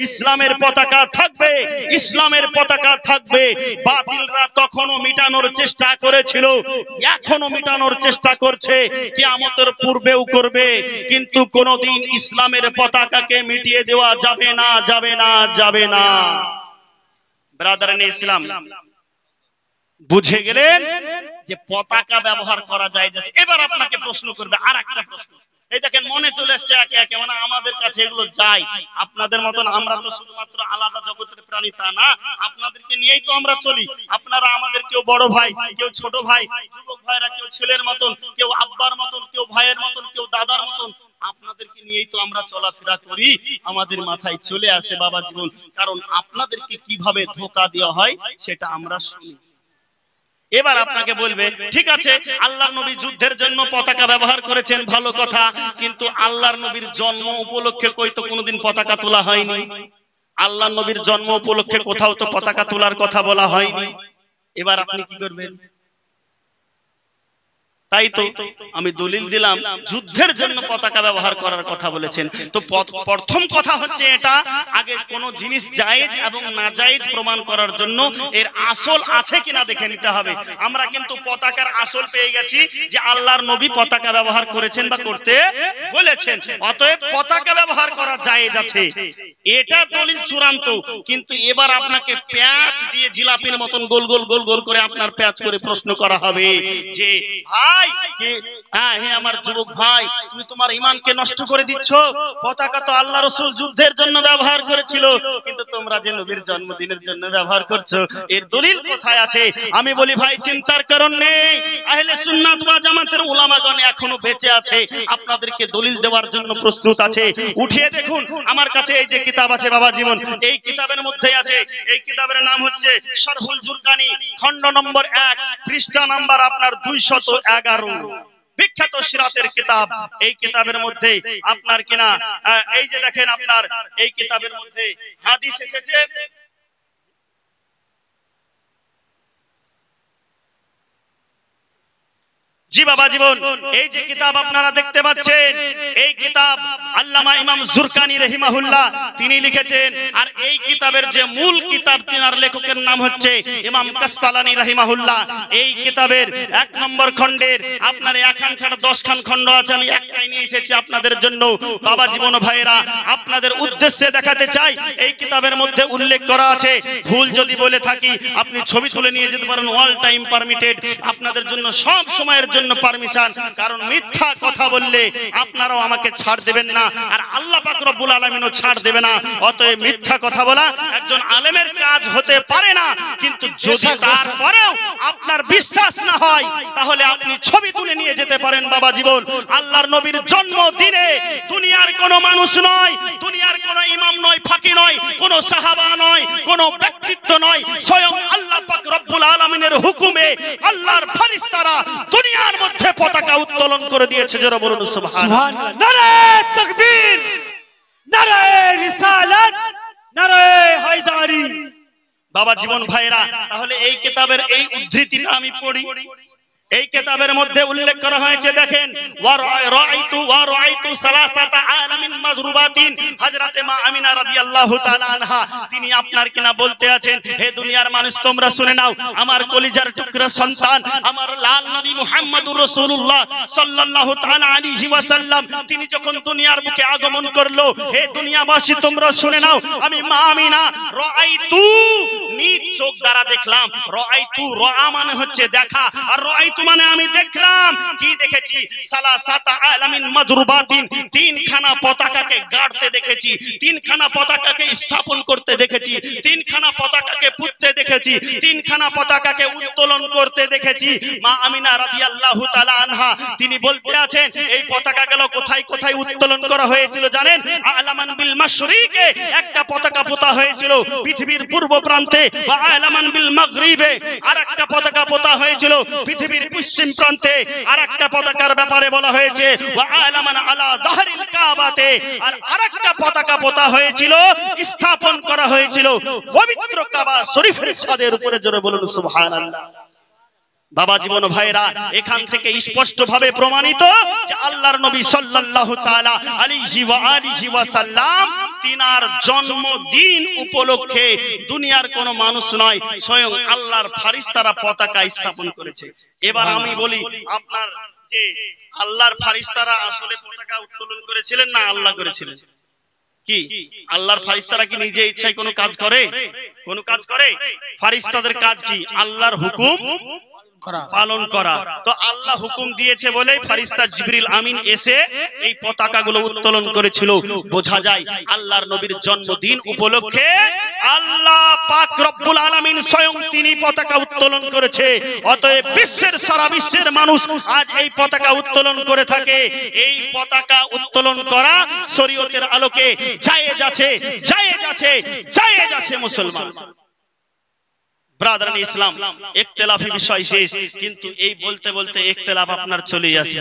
ইসলামের পতাকা থাকবে, ইসলামের পতাকা থাকবে। বাতিলরা তখনও মিটানোর চেষ্টা করেছিল, এখনো মিটানোর চেষ্টা করছে, কিয়ামতের পূর্বেও করবে, কিন্তু কোনদিন ইসলামের পতাকাকে মিটিয়ে দেওয়া যাবে না, যাবে না, যাবে না। ব্রাদারানে ইসলাম, বুঝে গেলেন যে পতাকা ব্যবহার করা যায়। এবার আপনাকে প্রশ্ন করবে আর একটা প্রশ্ন, এই দেখেন মনে চলে আসছে একে একে, মানে আমাদের কাছে এগুলো যায়। আপনাদের মতন আমরা তো শুধুমাত্র আলাদা জগতের প্রাণী তা না, আপনাদেরকে নিয়েই তো আমরা চলি। আপনারা আমাদের কেউ বড় ভাই, কেউ ছোট ভাই, যুবক ভাইরা কেউ ছেলের মতন, কেউ আব্বার মতন, কেউ ভাইয়ের মতন, কেউ দাদার মতন, আপনাদেরকে নিয়েই তো আমরা চলাফেরা করি। আমাদের মাথায় চলে আসে বাবা জীবন, কারণ আপনাদেরকে কিভাবে ধোঁকা দেওয়া হয় সেটা আমরা শুনি। এবার আপনাকে বলবে ঠিক আছে আল্লাহর নবী যুদ্ধের জন্য পতাকা ব্যবহার করেছেন, ভালো কথা, কিন্তু আল্লাহর নবীর জন্ম উপলক্ষে কই তো কোনোদিন পতাকা তোলা হয়নি। আল্লাহর নবীর জন্ম উপলক্ষে কোথাও তো পতাকা তোলার কথা বলা হয়নি। এবার আপনি কি করবেন? তাই তো আমি দলিল দিলাম যুদ্ধের জন্য পতাকা ব্যবহার করার কথা বলেছেন। তো প্রথম কথা হচ্ছে এটা, আগে কোন জিনিস জায়েজ এবং নাজায়েজ প্রমাণ করার জন্য এর আসল আছে কিনা দেখে নিতে হবে। আমরা কিন্তু পতাকার আসল পেয়ে গেছি যে আল্লাহর নবী পতাকা ব্যবহার করেছেন বা করতে বলেছেন, অতএব পতাকা ব্যবহার করা জায়েজ আছে, এটা দলিল চূড়ান্ত। কিন্তু এবার আপনাকে প্যাঁচ দিয়ে জিলাপির মতন গোল গোল গোল গোল করে আপনার প্যাঁচ করে প্রশ্ন করা হবে যে ভাই, হ্যাঁ আমার যুবক ভাই, তুমি তোমার ঈমানকে নষ্ট করে দিচ্ছ। পতাকা তো আল্লাহ রাসূল যুদ্ধের জন্য ব্যবহার করেছিল, কিন্তু তোমরা যে নবীর জন্মদিনের জন্য ব্যবহার করছো, এর দলিল কোথায় আছে? আমি বলি ভাই চিন্তার কারণ নেই, আহলে সুন্নাত ওয়াল জামাতের উলামাগণ এখনো বেঁচে আছে, আপনাদেরকে দলিল দেওয়ার জন্য প্রস্তুত আছে। উঠিয়ে দেখুন আমার কাছে এই যে কিতাব আছে বাবা জীবন, এই কিতাবের মধ্যে আছে, এই কিতাবের নাম হচ্ছে শারহুল জুরকানি, খণ্ড নম্বর 1, পৃষ্ঠা নাম্বার আপনার 211, বিখ্যাত সিরাতের কিতাব। এই কিতাবের মধ্যে আপনার কিনা এই যে দেখেন আপনার এই কিতাবের মধ্যে হাদিস এসেছে, জি বাবা জীবন, এই যে কিতাব আপনারা দেখতে পাচ্ছেন, এই কিতাব আল্লামা ইমাম জুরকানি রাহিমাহুল্লাহ তিনি লিখেছেন। আর এই কিতাবের যে মূল কিতাব, তিনার লেখকের নাম হচ্ছে ইমাম কাসতালানী রাহিমাহুল্লাহ। এই কিতাবের 1 নম্বর খণ্ডের আপনার 1 খান ছাড়া 10 খান খণ্ড আছে, আমি একটাই নিয়ে এসেছি আপনাদের জন্য। বাবা জীবন ভাইয়েরা, আপনাদের উদ্দেশ্যে দেখাতে চাই এই কিতাবের মধ্যে উল্লেখ করা আছে, ভুল যদি বলে থাকি আপনি ছবি তুলে নিয়ে যেতে পারেন, অল টাইম পারমিটেড, আপনাদের জন্য সব সময়ের জন্য জন্য পারমিশন, কারণ মিথ্যা কথা বললে আপনারাও আমাকে ছাড় দেবেন না, আর আল্লাহ পাক রব্বুল আলামিনও ছাড় দেবে না। অতএব মিথ্যা কথা বলা একজন আলেমের কাজ হতে পারে না। কিন্তু যদি তারপরেও আপনার বিশ্বাস না হয়, তাহলে আপনি ছবি তুলে নিয়ে যেতে পারেন বাবা জীবন। আল্লাহর নবীর জন্মদিনে দুনিয়ার কোনো মানুষ নয়, দুনিয়ার কোনো ইমাম নয়, ফাকি নয়, কোনো সাহাবা নয়, কোনো ব্যক্তিত্ব নয়, স্বয়ং আল্লাহ পাক রব্বুল আলামিনের হুকুমে আল্লাহর ফেরেশতারা দুনিয়ার মধ্যে পতাকা উত্তোলন করে দিয়েছে। যারা বলুন সুবহানাল্লাহ। নারায়ে তাকবীর, নারায়ে রিসালাত, নারায়ে হায়দারি। বাবা জীবন ভাইরা, তাহলে এই কিতাবের এই উদ্ধৃতিটা আমি পড়ি। এই কিতাবের মধ্যে উল্লেখ করা হয়েছে, দেখেন, ওয়া রাআইতু সালাসাতা আলামিন মাযরুবাতিন। হযরতে মা আমিনা রাদিয়াল্লাহু তাআলা আনহা তিনি আপনার কিনা বলতে আছেন, হে দুনিয়ার মানুষ তোমরা শুনে নাও, আমার কলিজার টুকরা সন্তান, আমার লাল নবী মুহাম্মদুর রাসূলুল্লাহ সাল্লাল্লাহু তাআলা আলাইহি ওয়াসাল্লাম তিনি যখন দুনিয়ার বুকে আগমন করলো, হে দুনিয়াবাসী তোমরা শুনে নাও, আমি মা আমিনা রাআইতু নিজ চোখ দ্বারা দেখলাম। রাআইতু, রাআ মানে হচ্ছে দেখা, আর রাআইতু মানে আমি দেখলাম। কি দেখেছি? সালাসাতা আলামিন মাযরুবাতিন, তিনখানা পতাকাকে গাড়তে দেখেছি, তিনখানা পতাকাকে স্থাপন করতে দেখেছি, তিনখানা পতাকাকে পুঁততে দেখেছি, তিনখানা পতাকাকে উত্তোলন করতে দেখেছি। মা আমিনা রাদিয়াল্লাহু তাআলা আনহা তিনি বলতে আছেন, এই পতাকাগুলো কোথায় কোথায় উত্তোলন করা হয়েছিল জানেন? আলামান বিল মাশরিকে একটা পতাকা পোতা হয়েছিল পৃথিবীর পূর্ব প্রান্তে, ওয়া আলামান বিল মাগরিবে আরেকটা পতাকা পোতা হয়েছিল পৃথিবীর পশ্চিম প্রান্তে। আরেকটা পতাকার ব্যাপারে বলা হয়েছে ওয়া আলামান আলা যাহরিল কাবাতে, আর আরেকটা পতাকা পোতা হয়েছিল, স্থাপন করা হয়েছিল পবিত্র কাবা শরীফের ছাদের উপরে। জোরে বলুন সুবহানাল্লাহ। বাবা জীবন ভাইরা, এখান থেকে স্পষ্ট ভাবে প্রমাণিত যে আল্লাহর নবী সাল্লাল্লাহু তাআলা আলাইহি ওয়া আলিহি ওয়াসাল্লাম তিনার জন্মদিন উপলক্ষে দুনিয়ার কোনো মানুষ নয়, স্বয়ং আল্লাহর ফেরেশতারা পতাকা স্থাপন করেছে। এবার আমি বলি, আপনার যে আল্লাহর ফেরেশতারা আসলে পতাকা উত্তোলন করেছিলেন না আল্লাহ করেছিলেন? কি আল্লাহর ফেরেশতারা কি নিজে ইচ্ছায় কোনো কাজ করে? কোনো কাজ করে? ফেরেশতাদের কাজ কি? আল্লাহর হুকুম পালন করা। তো আল্লাহ হুকুম দিয়েছে বলে ফেরেশতা জিবরিল আমিন এসে এই পতাকাগুলো উত্তোলন করেছিল। বোঝা যায় আল্লাহর নবীর জন্মদিন উপলক্ষে আল্লাহ পাক রব্বুল আলামিন স্বয়ং তিনি পতাকা উত্তোলন করেছে। অতএব বিশ্বের সারা বিশ্বের মানুষ আজ এই পতাকা উত্তোলন করে থাকে। এই পতাকা উত্তোলন করা শরীয়তের আলোকে জায়েজ আছে, জায়েজ আছে, জায়েজ আছে মুসলমান। ব্রাদারান ইসলাম, ইখতিলাফি বিষয় শেষ, কিন্তু এই বলতে বলতে ইখতিলাফ আপনার চলে আসে।